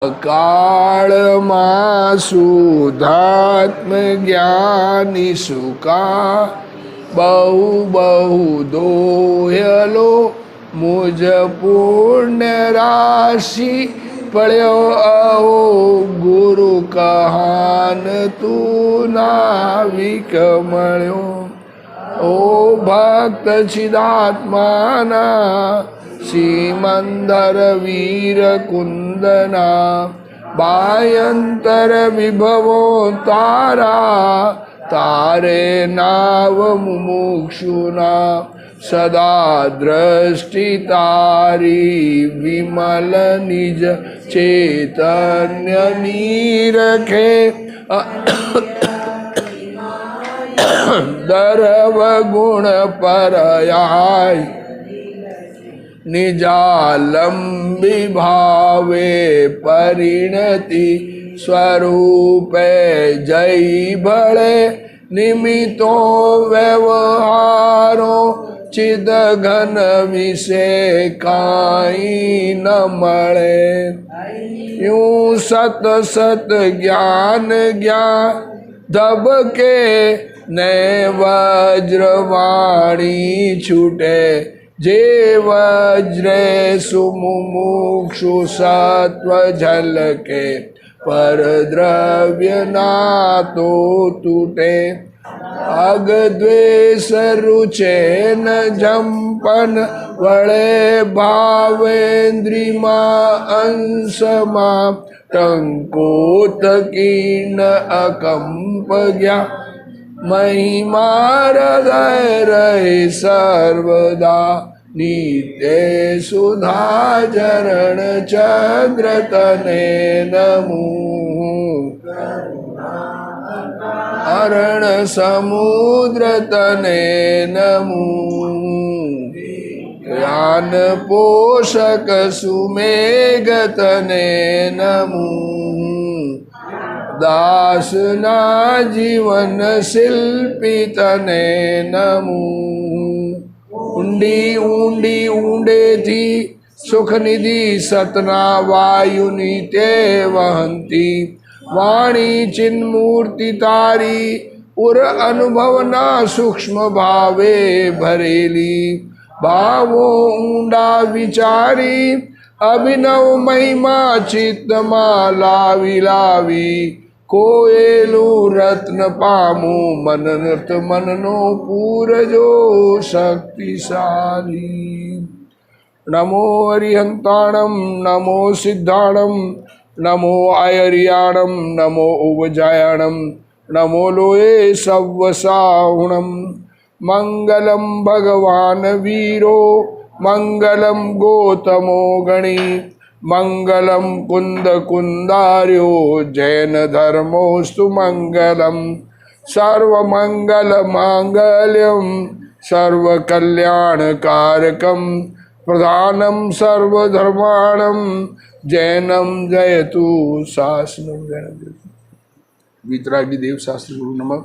કાળમાં શુદ્ધાત્મ જ્ઞાની સુકા બહુ બહુ દોહલો મુજ પુણ્ય રાશિ પડ્યો અહો ગુરુ કહાન તું નાવિક મળ્યો ઓ ભક્ત ચિદાત્માના सीमंदर वीर कुंदना बायंतर विभवो तारा तारे नाव मुमुक्षुना सदा दृष्टि तारी विमल निज चैतन्य नीरखे दर्व गुण परयाय निजालंबी भावे परिणति स्वरूपे जय बड़े निमितो व्यवहारो चिद घन विषय काई न मळे यूं सत सत ज्ञान ज्ञान दबके ने वज्रवाणी छूटे जे वज्रे सुमुमुक्षु सत्व झलके पर द्रव्य ना तो टूटे अग द्वेष रुचे न जंपन वळे भावेन्द्रिमा अंशमा टंकोत कीर्ण अकंप ज्ञा महिमा हृदय रहे सर्वदा नित्य सुधा चरण चंद्र तने नमो अरण समुद्र तने नमो ज्ञान पोषक सुमेघ तने नमो दासना जीवन शिल्पी तने नमो ऊंडी ऊंडी ऊंडे थी सुख निधि सतना वायु नीते वहंती वाणी चिन्मूर्ति तारी उर अनुभवना सूक्ष्म भावे भरेली भावो ऊंडा विचारी अभिनव महिमा चित्तमा लावी लावी कोयेलू रत्न पामू मन नृत मननो पूरजो शक्तिशाली नमो अरिहंताणम नमो सिद्धाणम नमो आयरियाणम नमो उवजायाणम नमो लोये सव्वसाहुणम मंगलम भगवान वीरो मंगलम गोतमो गणी मंगलम कुंद कुंदार्यो जैन धर्मोस्तु मंगलम सर्व मंगल मांगल्यम सर्व कल्याण कारकम प्रधानम सर्व धर्माणम जैनम जयतु शासनम जयतु। वीतरागी देव शास्त्र गुरु नमः।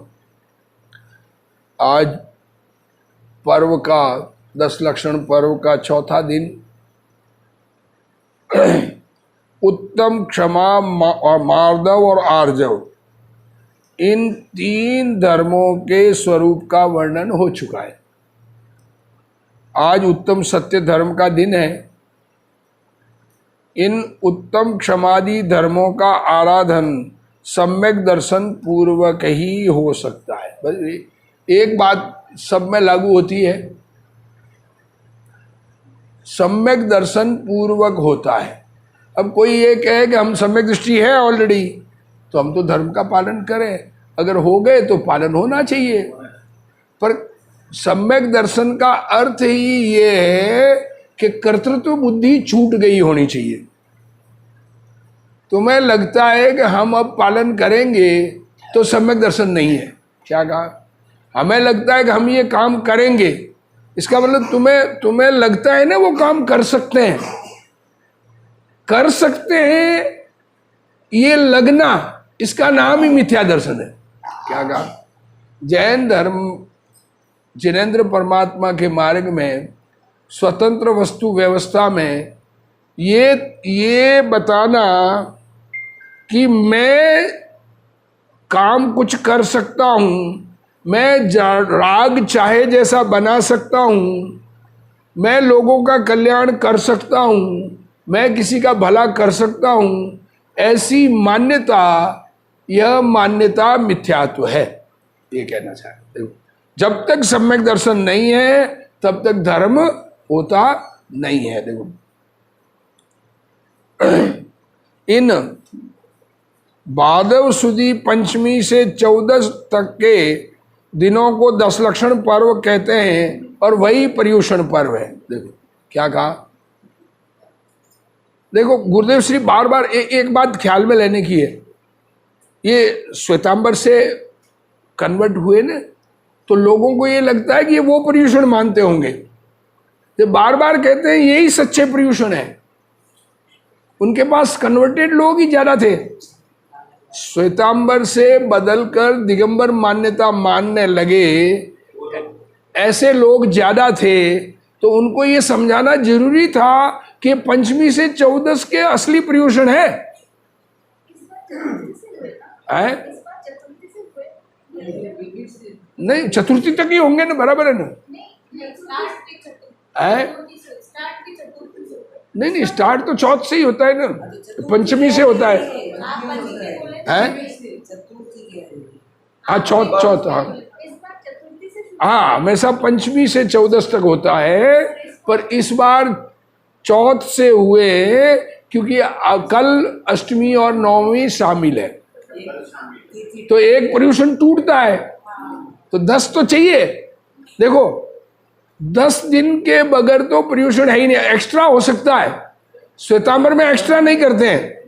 आज पर्व का 10 लक्षण पर्व का चौथा दिन उत्तम, क्षमा, मार्दव और आर्जव, इन 3 धर्मों के स्वरूप का वर्णन हो चुका है। आज उत्तम सत्य धर्म का दिन है। इन उत्तम क्षमादि धर्मों का आराधन सम्यक दर्शन पूर्वक ही हो सकता है। बस एक बात सब में लागू होती है, सम्यक दर्शन पूर्वक होता है। अब कोई ये कहे कि हम सम्यक दृष्टि है ऑलरेडी, तो हम तो धर्म का पालन करें, अगर हो गए तो पालन होना चाहिए। पर सम्यक दर्शन का अर्थ ही ये है कि कर्तृत्व बुद्धि छूट गई होनी चाहिए। तुम्हें लगता है कि हम अब पालन करेंगे तो सम्यक दर्शन नहीं है। क्या कहा? हमें लगता है कि हम ये काम करेंगे, इसका मतलब तुम्हें लगता है ना वो काम कर सकते हैं, ये लगना, इसका नाम ही मिथ्या दर्शन है। क्या कहा? जैन धर्म जिनेंद्र परमात्मा के मार्ग में स्वतंत्र वस्तु व्यवस्था में ये बताना कि मैं काम कुछ कर सकता हूँ, मैं राग चाहे जैसा बना सकता हूँ, मैं लोगों का कल्याण कर सकता हूँ, मैं किसी का भला कर सकता हूँ, ऐसी मान्यता, यह मान्यता मिथ्यात्व है, ये कहना चाहते हैं। जब तक सम्यक दर्शन नहीं है तब तक धर्म होता नहीं है। देखो इन भादव सुदी पंचमी से 14 तक के दिनों को 10 लक्षण पर्व कहते हैं और वही पर्युषण पर्व है। देखो क्या कहा, देखो गुरुदेव श्री बार बार एक बात ख्याल में लेने की है, ये श्वेतांबर से कन्वर्ट हुए ना, तो लोगों को ये लगता है कि ये वो पर्युषण मानते होंगे, ये बार बार कहते हैं यही सच्चे पर्युषण है। उनके पास कन्वर्टेड लोग ही ज्यादा थे, श्वेतांबर से बदलकर दिगंबर मान्यता मानने लगे ऐसे लोग ज्यादा थे, तो उनको ये समझाना जरूरी था कि पंचमी से 14 के असली पर्युषण है। नहीं, चतुर्थी तक ही होंगे ना, बराबर है ना? नहीं, स्टार्ट तो चौथ से ही होता है ना, पंचमी से होता है। हाँ चौथ हाँ हमेशा पंचमी से 14 तक होता है, पर इस बार चौथ से हुए क्योंकि कल अष्टमी और नवमी शामिल है, तो एक पर्युषण टूटता है, तो 10 तो चाहिए। देखो 10 दिन के बगैर तो पर्युषण है ही नहीं, एक्स्ट्रा हो सकता है। श्वेतांबर में एक्स्ट्रा नहीं करते हैं,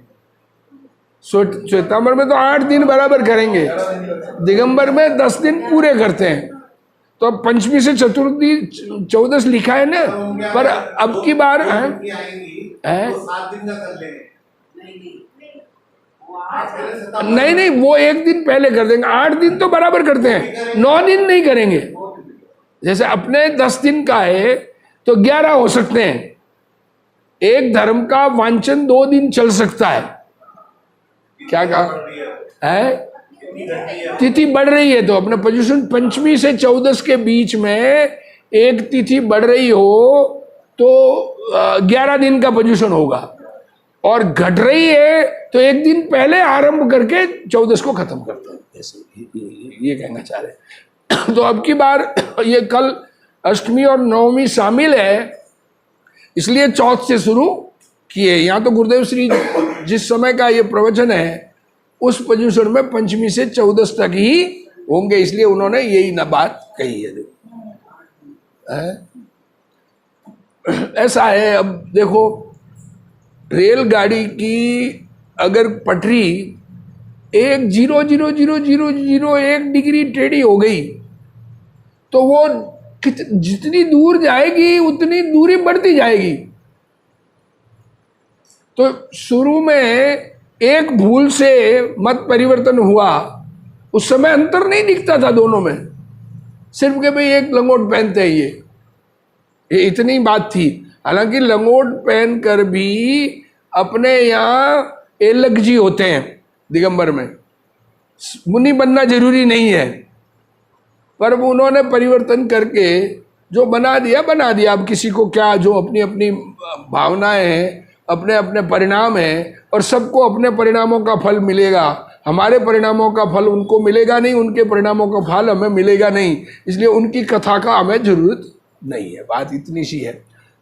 श्वेतांबर में तो 8 दिन बराबर करेंगे, दिगंबर में 10 दिन पूरे करते हैं। तो अब पंचमी से चतुर्थी 14 लिखा है ना, पर अब की बार नहीं, वो एक दिन पहले कर देंगे, 8 दिन तो बराबर करते हैं, 9 दिन नहीं करेंगे। जैसे अपने 10 दिन का है तो 11 हो सकते हैं, एक धर्म का वांछन 2 दिन चल सकता है। क्या कहा है, तिथि बढ़ रही है तो अपना पर्युषण पंचमी से 14 के बीच में एक तिथि बढ़ रही हो तो 11 दिन का पर्युषण होगा, और घट रही है तो एक दिन पहले आरंभ करके 14 को खत्म करते हैं, ऐसे ये कहना चाह रहे हैं। तो अब की बार ये कल अष्टमी और नवमी शामिल है, इसलिए चौथ से शुरू किए। यहाँ तो गुरुदेव श्री जिस समय का ये प्रवचन है उस पर्युषण में पंचमी से 14 तक ही होंगे, इसलिए उन्होंने यही ना बात कही है। ऐसा है, अब देखो रेलगाड़ी की अगर पटरी 1,000,001 डिग्री टेढ़ी हो गई तो वो जितनी दूर जाएगी उतनी दूरी बढ़ती जाएगी। तो शुरू में एक भूल से मत परिवर्तन हुआ, उस समय अंतर नहीं दिखता था दोनों में, सिर्फ के भाई एक लंगोट पहनते हैं ये इतनी बात थी। हालांकि लंगोट पहन कर भी अपने यहाँ एलक जी होते हैं दिगंबर में, मुनि बनना जरूरी नहीं है, पर उन्होंने परिवर्तन करके जो बना दिया। अब किसी को क्या, जो अपनी अपनी भावनाएं हैं, अपने अपने परिणाम हैं, और सबको अपने परिणामों का फल मिलेगा। हमारे परिणामों का फल उनको मिलेगा नहीं, उनके परिणामों का फल हमें मिलेगा नहीं, इसलिए उनकी कथा का हमें जरूरत नहीं है। बात इतनी सी है।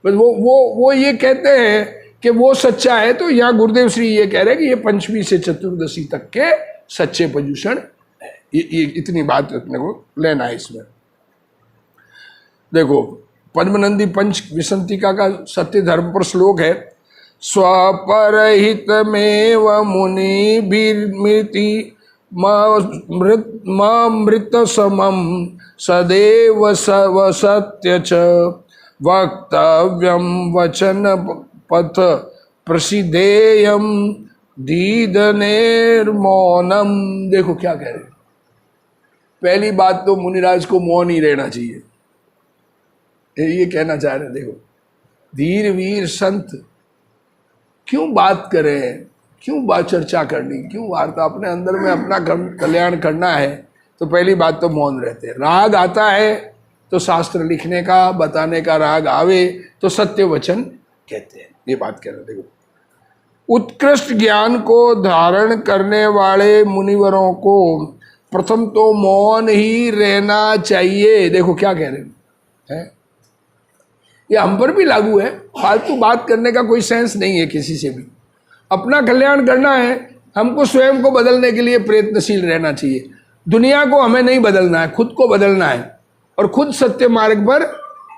बस वो ये कहते हैं कि वो सच्चा है, तो यहाँ गुरुदेव श्री ये कह रहे हैं कि ये पंचमी से चतुर्दशी तक के सच्चे पर्युषण है। ये इतनी बात अपने को लेना है इसमें। देखो पद्मनंदी पंच विसंतिका का सत्य धर्म पर श्लोक है, स्वपरहित में मुनि भीर्मिति मृत समम सदैव सव सत्य च वक्तव्यम वचन पथ प्रसिद्धेयम दीदनेर मौनम। देखो क्या कह रहे हैं, पहली बात तो मुनिराज को मौन ही रहना चाहिए, ये कहना चाह रहे हैं। देखो धीर वीर संत क्यों बात करें, क्यों बात चर्चा करनी, क्यों वार्ता, अपने अंदर में अपना कल्याण करना है तो पहली बात तो मौन रहते। राग आता है तो शास्त्र लिखने का बताने का राग आवे तो सत्य वचन कहते हैं, ये बात कह रहे। देखो उत्कृष्ट ज्ञान को धारण करने वाले मुनिवरों को प्रथम तो मौन ही रहना चाहिए। देखो क्या कह रहे हैं, ये हम पर भी लागू है। फालतू बात करने का कोई सेंस नहीं है किसी से भी। अपना कल्याण करना है, हमको स्वयं को बदलने के लिए प्रयत्नशील रहना चाहिए। दुनिया को हमें नहीं बदलना है, खुद को बदलना है और खुद सत्य मार्ग पर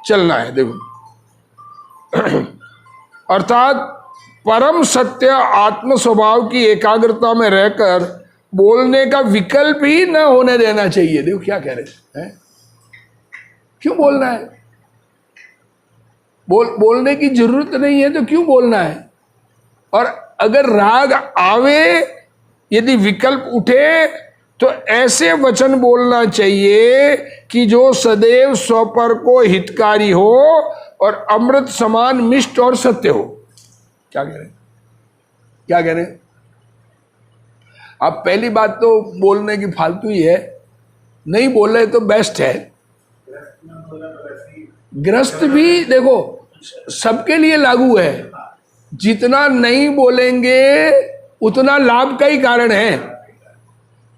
चलना है। देखो अर्थात परम सत्य आत्म स्वभाव की एकाग्रता में रहकर बोलने का विकल्प ही न होने देना चाहिए। देखो क्या कह रहे हैं, क्यों बोलना है, बोलने की जरूरत नहीं है तो क्यों बोलना है। और अगर राग आवे, यदि विकल्प उठे तो ऐसे वचन बोलना चाहिए कि जो सदैव स्वपर को हितकारी हो और अमृत समान मिष्ट और सत्य हो। क्या कह रहे हैं, क्या कह रहे हैं आप? पहली बात तो बोलने की फालतू ही है, नहीं बोल रहे तो बेस्ट है। ग्रस्त भी देखो सबके लिए लागू है, जितना नहीं बोलेंगे उतना लाभ का ही कारण है,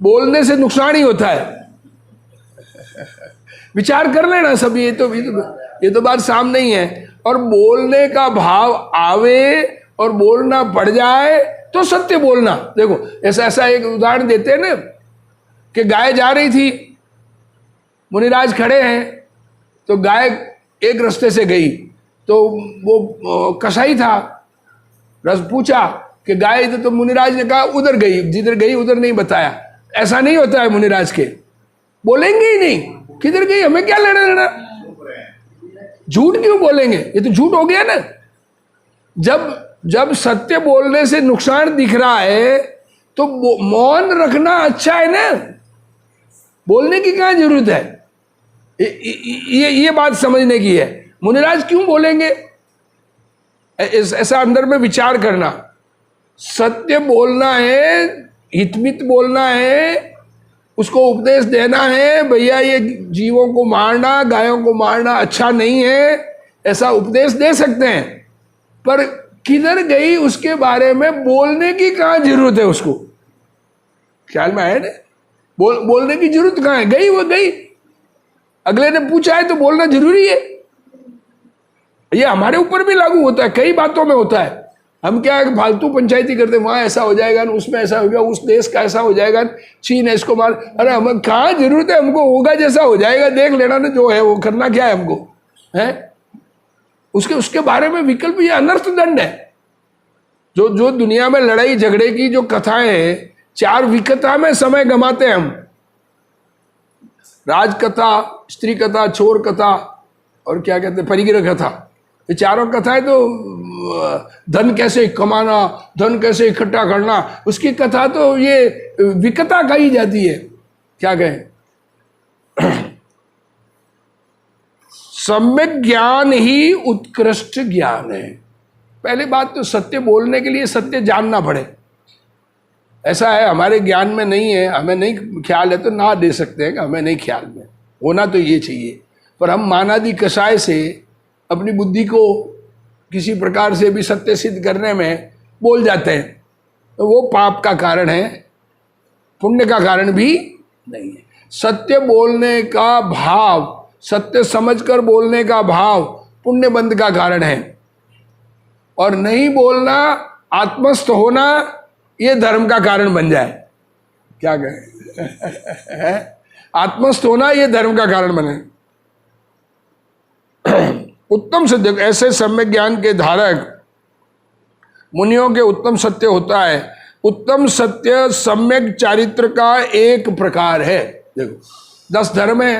बोलने से नुकसान ही होता है। विचार कर लेना सब, ये तो बात सामने ही है। और बोलने का भाव आवे और बोलना पड़ जाए तो सत्य बोलना। देखो ऐसा एक उदाहरण देते हैं ना कि गाय जा रही थी, मुनिराज खड़े हैं, तो गाय एक रास्ते से गई, तो वो कसाई था, रस पूछा कि गाय इधर, तो मुनिराज ने कहा उधर गई, जिधर गई उधर नहीं बताया। ऐसा नहीं होता है, मुनिराज के बोलेंगे ही नहीं किधर गई, हमें क्या लेना देना, झूठ क्यों बोलेंगे, ये तो झूठ हो गया ना। जब सत्य बोलने से नुकसान दिख रहा है तो मौन रखना अच्छा है ना, बोलने की क्या जरूरत है। ये बात समझने की है। मुनिराज क्यों बोलेंगे, ऐसा अंदर में विचार करना। सत्य बोलना है, हितमित बोलना है, उसको उपदेश देना है, भैया ये जीवों को मारना, गायों को मारना अच्छा नहीं है, ऐसा उपदेश दे सकते हैं। पर किधर गई उसके बारे में बोलने की कहाँ जरूरत है, उसको ख्याल में आया ना, बोलने की जरूरत कहाँ है, गई वो गई, अगले ने पूछा है तो बोलना जरूरी है। ये हमारे ऊपर भी लागू होता है, कई बातों में होता है। हम क्या है फालतू पंचायती करते, वहां ऐसा हो जाएगा, उसमें ऐसा हो गया, उस देश का ऐसा हो जाएगा, चीन है इसको मार, अरे हमें कहाँ जरूरत है, हमको होगा जैसा हो जाएगा, देख लेना ना, जो है वो करना क्या है हमको है। उसके बारे में विकल्प, ये अनर्थ दंड है। जो दुनिया में लड़ाई झगड़े की जो कथाएं हैं, चार विकथा में समय गमाते हैं हम, राज कथा, स्त्री कथा, चोर कथा और क्या कहते हैं परिग्रह कथा। ये चारों कथाएं तो धन कैसे कमाना, धन कैसे इकट्ठा करना, उसकी कथा तो ये विकथा कही जाती है। क्या कहें, सम्यक ज्ञान ही उत्कृष्ट ज्ञान है। पहली बात तो सत्य बोलने के लिए सत्य जानना पड़े। ऐसा है हमारे ज्ञान में नहीं है, हमें नहीं ख्याल है तो ना दे सकते हैं कि हमें नहीं ख्याल में, होना तो ये चाहिए। पर हम मानादि कषाय से अपनी बुद्धि को किसी प्रकार से भी सत्य सिद्ध करने में बोल जाते हैं, तो वो पाप का कारण है, पुण्य का कारण भी नहीं है। सत्य बोलने का भाव, सत्य समझकर बोलने का भाव पुण्य बंध का कारण है, और नहीं बोलना, आत्मस्थ होना, ये धर्म का कारण बन जाए। क्या कहें आत्मस्थ होना ये धर्म का कारण बने। उत्तम सत्य, ऐसे सम्यक ज्ञान के धारक मुनियों के उत्तम सत्य होता है। उत्तम सत्य सम्यक चारित्र का एक प्रकार है। देखो 10 धर्म है,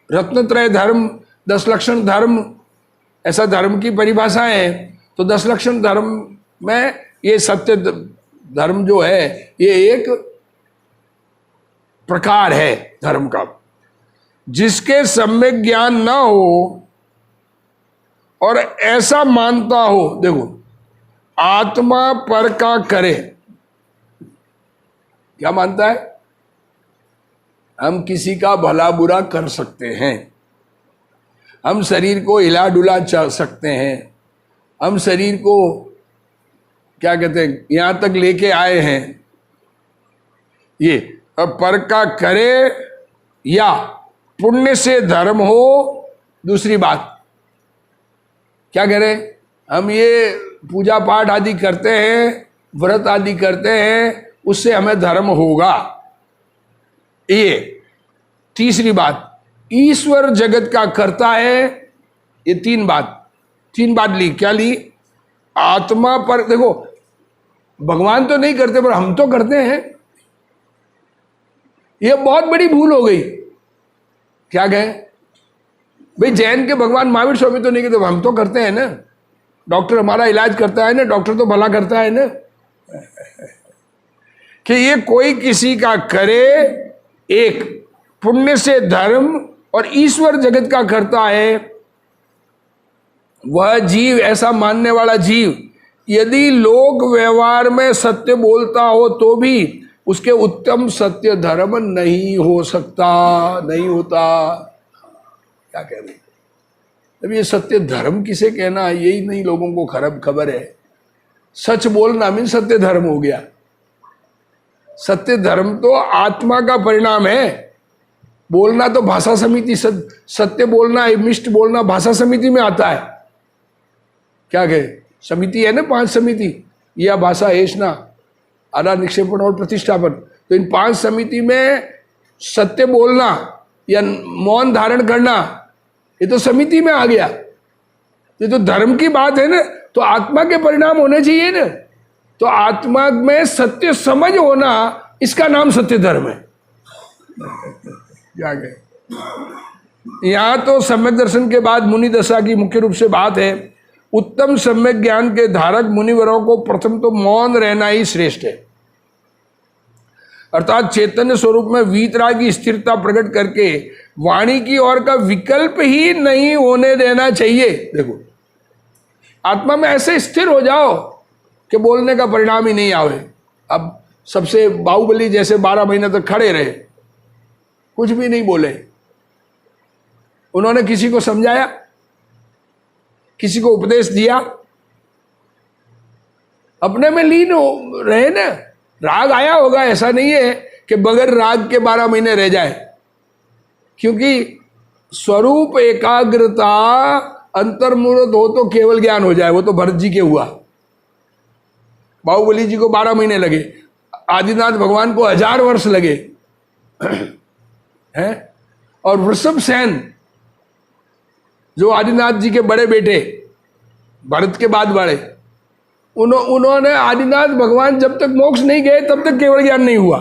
रत्नत्रय धर्म, 10 लक्षण धर्म, ऐसा धर्म की परिभाषा है। तो 10 लक्षण धर्म में ये सत्य धर्म जो है ये एक प्रकार है धर्म का। जिसके सम्यक ज्ञान ना हो और ऐसा मानता हो, देखो आत्मा पर का करे, क्या मानता है? हम किसी का भला बुरा कर सकते हैं, हम शरीर को हिला डुला सकते हैं, हम शरीर को क्या कहते हैं यहां तक लेके आए हैं। ये अब पर का करे या पुण्य से धर्म हो, दूसरी बात। क्या करें? हम ये पूजा पाठ आदि करते हैं, व्रत आदि करते हैं, उससे हमें धर्म होगा। ये तीसरी बात, ईश्वर जगत का करता है। ये तीन बात ली। क्या ली? आत्मा पर। देखो, भगवान तो नहीं करते पर हम तो करते हैं। ये बहुत बड़ी भूल हो गई। क्या कहें भाई, जैन के भगवान महावीर स्वामी तो नहीं करते, हम तो करते हैं ना। डॉक्टर हमारा इलाज करता है ना, डॉक्टर तो भला करता है ना। कि ये कोई किसी का करे, एक पुण्य से धर्म और ईश्वर जगत का करता है। वह जीव, ऐसा मानने वाला जीव, यदि लोक व्यवहार में सत्य बोलता हो तो भी उसके उत्तम सत्य धर्म नहीं हो सकता, नहीं होता। क्या कह रहे? अब ये सत्य धर्म किसे कहना, यही नहीं लोगों को खबर है। सच बोलना मीन सत्य धर्म हो गया। सत्य धर्म तो आत्मा का परिणाम है। बोलना तो भाषा समिति, सत्य बोलना, मिष्ट बोलना भाषा समिति में आता है। क्या कहे? समिति है ना, 5 समिति, यह भाषा हेषणा, आधार निक्षेपण और प्रतिष्ठापन। तो इन 5 समिति में सत्य बोलना या मौन धारण करना, ये तो समिति में आ गया। ये तो धर्म की बात है ना, तो आत्मा के परिणाम होने चाहिए ना। तो आत्मा में सत्य समझ होना, इसका नाम सत्य धर्म है। यहां तो सम्यक दर्शन के बाद मुनि दशा की मुख्य रूप से बात है। उत्तम सम्यक ज्ञान के धारक मुनिवरों को प्रथम तो मौन रहना ही श्रेष्ठ है, अर्थात चैतन्य स्वरूप में वीतराग की स्थिरता प्रकट करके वाणी की ओर का विकल्प ही नहीं होने देना चाहिए। देखो, आत्मा में ऐसे स्थिर हो जाओ कि बोलने का परिणाम ही नहीं आवे। अब सबसे बाहुबली जैसे 12 महीने तक खड़े रहे, कुछ भी नहीं बोले। उन्होंने किसी को समझाया, किसी को उपदेश दिया, अपने में लीन हो रहे ना। राग आया होगा, ऐसा नहीं है कि बगैर राग के 12 महीने रह जाए, क्योंकि स्वरूप एकाग्रता अंतर्मुहूर्त हो तो केवल ज्ञान हो जाए। वो तो भरत जी के हुआ, बाहुबली जी को 12 महीने लगे, आदिनाथ भगवान को 1000 वर्ष लगे हैं। और वृषभ सेन जो आदिनाथ जी के बड़े बेटे, भरत के बाद बड़े, उन्होंने आदिनाथ भगवान जब तक मोक्ष नहीं गए तब तक केवल ज्ञान नहीं हुआ,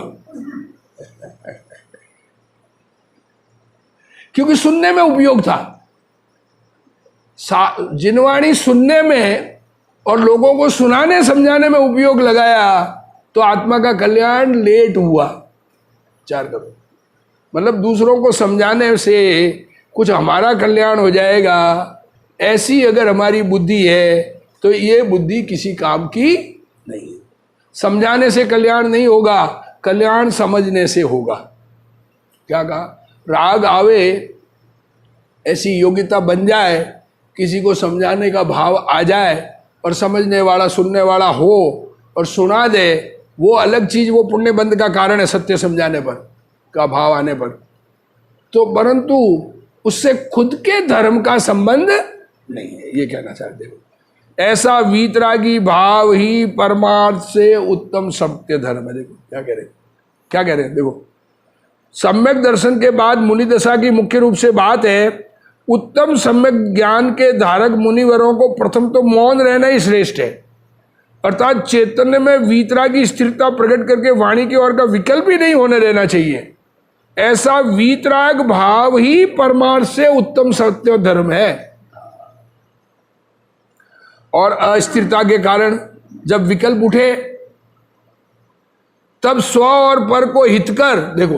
क्योंकि सुनने में उपयोग था। जिनवाणी सुनने में और लोगों को सुनाने समझाने में उपयोग लगाया तो आत्मा का कल्याण लेट हुआ। विचार करो, मतलब दूसरों को समझाने से कुछ हमारा कल्याण हो जाएगा, ऐसी अगर हमारी बुद्धि है तो ये बुद्धि किसी काम की नहीं है। समझाने से कल्याण नहीं होगा, कल्याण समझने से होगा। क्या कहा? राग आवे, ऐसी योग्यता बन जाए, किसी को समझाने का भाव आ जाए और समझने वाला सुनने वाला हो और सुना दे, वो अलग चीज, वो पुण्य बंध का कारण है। सत्य समझाने पर का भाव आने पर तो, परंतु उससे खुद के धर्म का संबंध नहीं है, ये कहना चाहते हो। ऐसा वीतरागी भाव ही परमार्थ से उत्तम सत्य धर्म है। देखो क्या कह रहे हैं, देखो, सम्यक दर्शन के बाद मुनि दशा की मुख्य रूप से बात है। उत्तम सम्यक ज्ञान के धारक मुनिवरों को प्रथम तो मौन रहना ही श्रेष्ठ है, अर्थात चैतन्य में वीतरागी स्थिरता प्रकट करके वाणी की ओर का विकल्प ही नहीं होने देना चाहिए। ऐसा वीतराग भाव ही परमार्थ से उत्तम सत्य धर्म है। और अस्थिरता के कारण जब विकल्प उठे तब स्व और पर को हित कर, देखो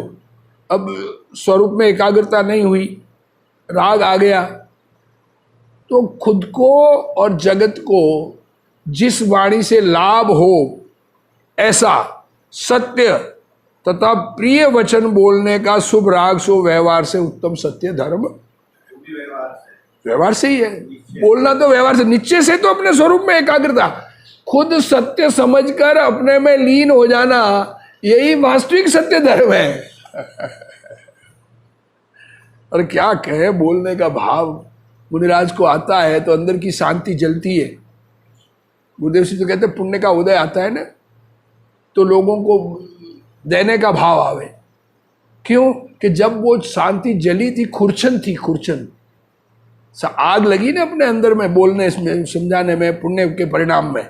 अब स्वरूप में एकाग्रता नहीं हुई, राग आ गया, तो खुद को और जगत को जिस वाणी से लाभ हो ऐसा सत्य तथा प्रिय वचन बोलने का शुभ राग सो व्यवहार से उत्तम सत्य धर्म। व्यवहार से ही है, बोलना तो व्यवहार से, निश्चय से तो अपने स्वरूप में एकाग्रता, खुद सत्य समझकर अपने में लीन हो जाना, यही वास्तविक सत्य धर्म है। और क्या कहे, बोलने का भाव मुनिराज को आता है तो अंदर की शांति जलती है। गुरुदेव जी तो कहते हैं पुण्य का उदय आता है ना, तो लोगों को देने का भाव आवे। क्यों? कि जब वो शांति जली थी, खुरचन थी, खुरचन आग लगी ना अपने अंदर में, बोलने में, समझाने में, पुण्य के परिणाम में,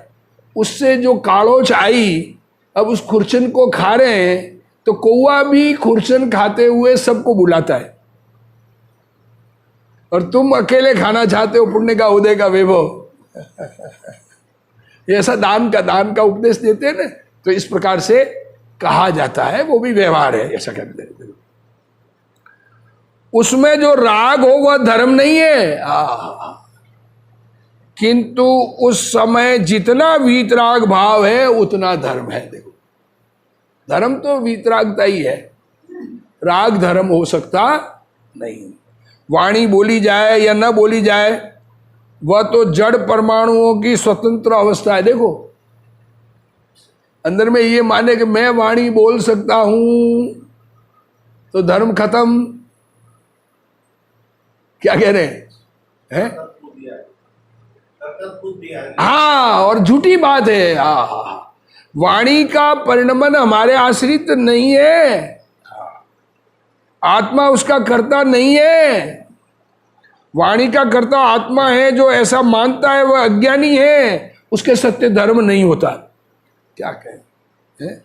उससे जो काड़ोच आई, अब उस खुरचन को खा रहे हैं। तो कौवा भी खुरचन खाते हुए सबको बुलाता है, और तुम अकेले खाना चाहते हो पुण्य का उदय का वैभव। ऐसा दान का उपदेश देते हैं ना, तो इस प्रकार से कहा जाता है, वो भी व्यवहार है, ऐसा कहते हैं। उसमें जो राग हो वह धर्म नहीं है, किंतु उस समय जितना वीतराग भाव है उतना धर्म है। देखो, धर्म तो वीतरागता ही है, राग धर्म हो सकता नहीं। वाणी बोली जाए या न बोली जाए, वह तो जड़ परमाणुओं की स्वतंत्र अवस्था है। देखो, अंदर में ये माने कि मैं वाणी बोल सकता हूं तो धर्म खत्म। क्या कह रहे हैं? हाँ, और झूठी बात है। वाणी का परिणमन हमारे आश्रित नहीं है, आत्मा उसका कर्ता नहीं है। वाणी का कर्ता आत्मा है, जो ऐसा मानता है वह अज्ञानी है, उसके सत्य धर्म नहीं होता। क्या कहें?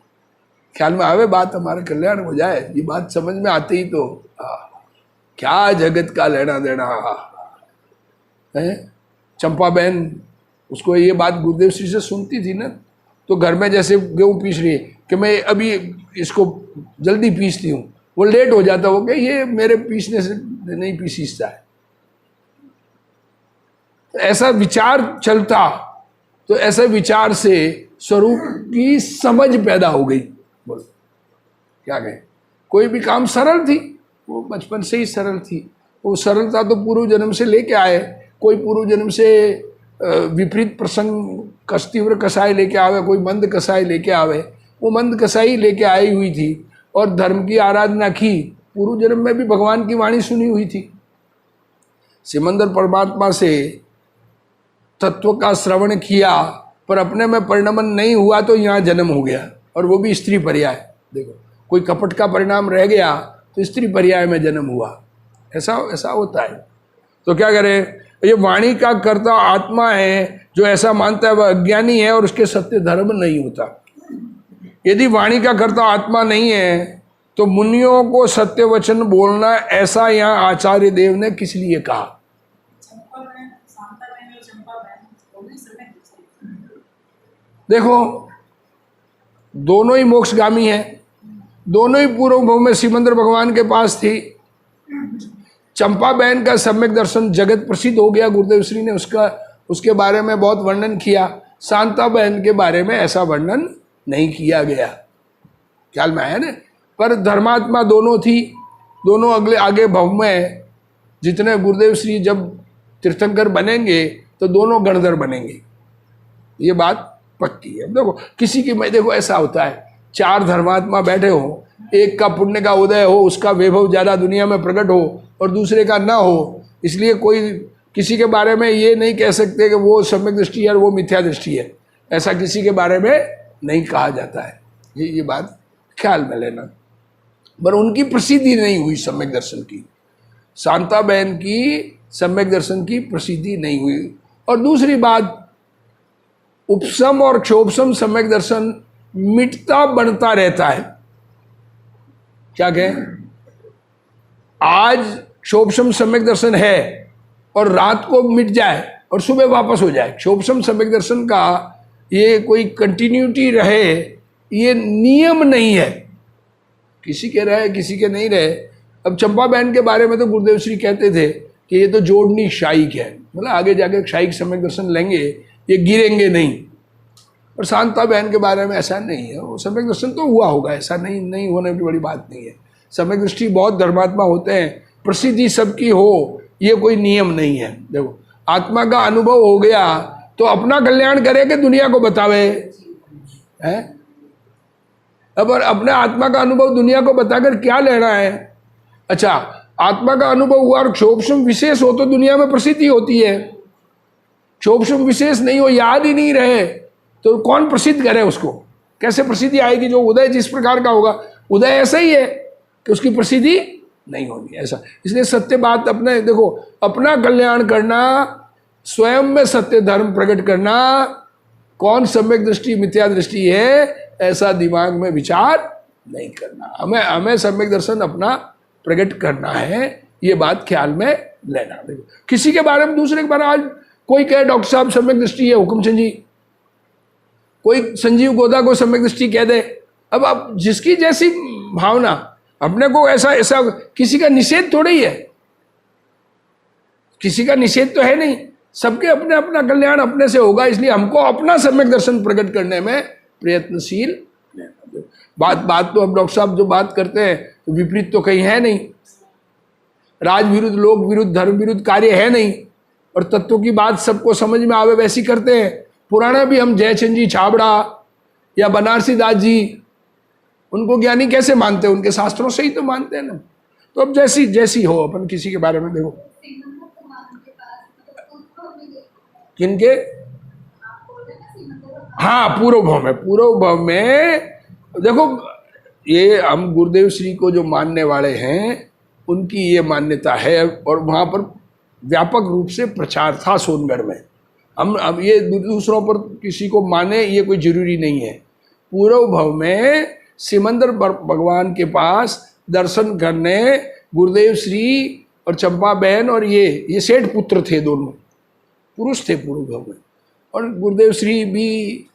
ख्याल में आवे बात, हमारा कल्याण हो जाए, ये बात समझ में आती ही तो क्या जगत का लेना देना है। चंपा बहन, उसको ये बात गुरुदेव श्री से सुनती थी ना, तो घर में जैसे गेहूँ पीस रही है कि मैं अभी इसको जल्दी पीसती हूँ, वो लेट हो जाता, वो क्या ये मेरे पीसने से नहीं पीसता है। तो ऐसा विचार चलता, तो ऐसे विचार से स्वरूप की समझ पैदा हो गई। बोलो क्या कहें? कोई भी काम सरल थी, वो बचपन से ही सरल थी। वो सरलता तो पूर्व जन्म से लेके आए, कोई पूर्व जन्म से विपरीत प्रसंग तीव्र कसाई लेके आवे, कोई मंद कसाई लेके आवे, वो मंद कसाई लेके आई हुई थी और धर्म की आराधना की। पूर्व जन्म में भी भगवान की वाणी सुनी हुई थी, सिमंदर परमात्मा से तत्व का श्रवण किया, पर अपने में परिणमन नहीं हुआ तो यहाँ जन्म हो गया, और वो भी स्त्री पर्याय। देखो, कोई कपट का परिणाम रह गया तो स्त्री पर्याय में जन्म हुआ, ऐसा होता है। तो क्या करें? ये वाणी का कर्ता आत्मा है, जो ऐसा मानता है वह अज्ञानी है और उसके सत्य धर्म नहीं होता। यदि वाणी का कर्ता आत्मा नहीं है तो मुनियों को सत्य वचन बोलना, ऐसा यहाँ आचार्य देव ने किस लिए कहा? देखो, दोनों ही मोक्षगामी हैं, दोनों ही पूर्व भव में सिमंदर भगवान के पास थी। चंपा बहन का सम्यक दर्शन जगत प्रसिद्ध हो गया, गुरुदेव श्री ने उसके बारे में बहुत वर्णन किया। शांता बहन के बारे में ऐसा वर्णन नहीं किया गया, ख्याल में आया ना। पर धर्मात्मा दोनों थी, दोनों आगे भव में जितने गुरुदेव श्री जब तीर्थंकर बनेंगे तो दोनों गणधर बनेंगे, ये बात पक्की है। देखो, किसी की में देखो ऐसा होता है, चार धर्मात्मा बैठे हो, एक का पुण्य का उदय हो, उसका वैभव ज़्यादा दुनिया में प्रकट हो, और दूसरे का ना हो, इसलिए कोई किसी के बारे में ये नहीं कह सकते कि वो सम्यक दृष्टि है और वो मिथ्या दृष्टि है। ऐसा किसी के बारे में नहीं कहा जाता है, ये बात ख्याल में लेना। पर उनकी प्रसिद्धि नहीं हुई सम्यक दर्शन की, शांता बहन की सम्यक दर्शन की प्रसिद्धि नहीं हुई। और दूसरी बात, उपसम और क्षोभसम सम्यक दर्शन मिटता बढ़ता रहता है। क्या कहें? आज क्षोभसम सम्यक दर्शन है और रात को मिट जाए और सुबह वापस हो जाए। क्षोभसम सम्यक दर्शन का ये कोई कंटिन्यूटी रहे, ये नियम नहीं है, किसी के रहे किसी के नहीं रहे। अब चंपा बहन के बारे में तो गुरुदेव श्री कहते थे कि ये तो जोड़नी शायिक है, मतलब आगे जाके शायिक सम्यक दर्शन लेंगे, ये गिरेंगे नहीं। और शांता बहन के बारे में ऐसा नहीं है, वो सम्यक दर्शन तो हुआ होगा, ऐसा नहीं होने की बड़ी बात नहीं है। सम्यक दृष्टि बहुत धर्मात्मा होते हैं, प्रसिद्धि सबकी हो ये कोई नियम नहीं है। देखो आत्मा का अनुभव हो गया तो अपना कल्याण करे कि दुनिया को बतावे है। अब अपने आत्मा का अनुभव दुनिया को बताकर क्या लेना है। अच्छा, आत्मा का अनुभव हुआ और क्षोभशुम विशेष हो तो दुनिया में प्रसिद्धि होती है। क्षोभशुम विशेष नहीं हो, याद ही नहीं रहे तो कौन प्रसिद्ध करे उसको, कैसे प्रसिद्धि आएगी। जो उदय जिस प्रकार का होगा, उदय ऐसा ही है कि उसकी प्रसिद्धि नहीं होगी ऐसा। इसलिए सत्य बात अपने देखो, अपना कल्याण करना, स्वयं में सत्य धर्म प्रकट करना, कौन सम्यक दृष्टि मिथ्या दृष्टि है ऐसा दिमाग में विचार नहीं करना। हमें सम्यक दर्शन अपना प्रकट करना है, ये बात ख्याल में लेना। देखो किसी के बारे में दूसरे के बारे में, आज कोई कहे डॉक्टर साहब सम्यक दृष्टि है हुकुमचंद जी, कोई संजीव गोदा को सम्यक दृष्टि कह दे। अब आप जिसकी जैसी भावना, अपने को ऐसा किसी का निषेध थोड़ा ही है, किसी का निषेध तो है नहीं, सबके अपने अपना कल्याण अपने से होगा। इसलिए हमको अपना सम्यक दर्शन प्रकट करने में प्रयत्नशील। बात तो अब डॉक्टर साहब जो बात करते हैं तो विपरीत तो कहीं है नहीं, राज विरुद्ध लोक विरुद्ध धर्म विरुद्ध कार्य है नहीं, और तत्व की बात सबको समझ में आवे वैसी करते हैं। पुराना भी हम जयचंद जी छाबड़ा या बनारसी दास जी, उनको ज्ञानी कैसे मानते हैं, उनके शास्त्रों से ही तो मानते हैं ना। तो अब जैसी जैसी हो, अपन किसी के बारे में देखो, किनके, हाँ पूर्व भाव में देखो, ये हम गुरुदेव श्री को जो मानने वाले हैं उनकी ये मान्यता है, और वहाँ पर व्यापक रूप से प्रचार था सोनगढ़ में। हम अब ये दूसरों पर किसी को माने ये कोई जरूरी नहीं है। पूर्व भाव में सिमंदर भगवान के पास दर्शन करने गुरुदेव श्री और चंपा बहन और ये सेठ पुत्र थे, दोनों पुरुष थे पूर्व भाव में, और गुरुदेव श्री भी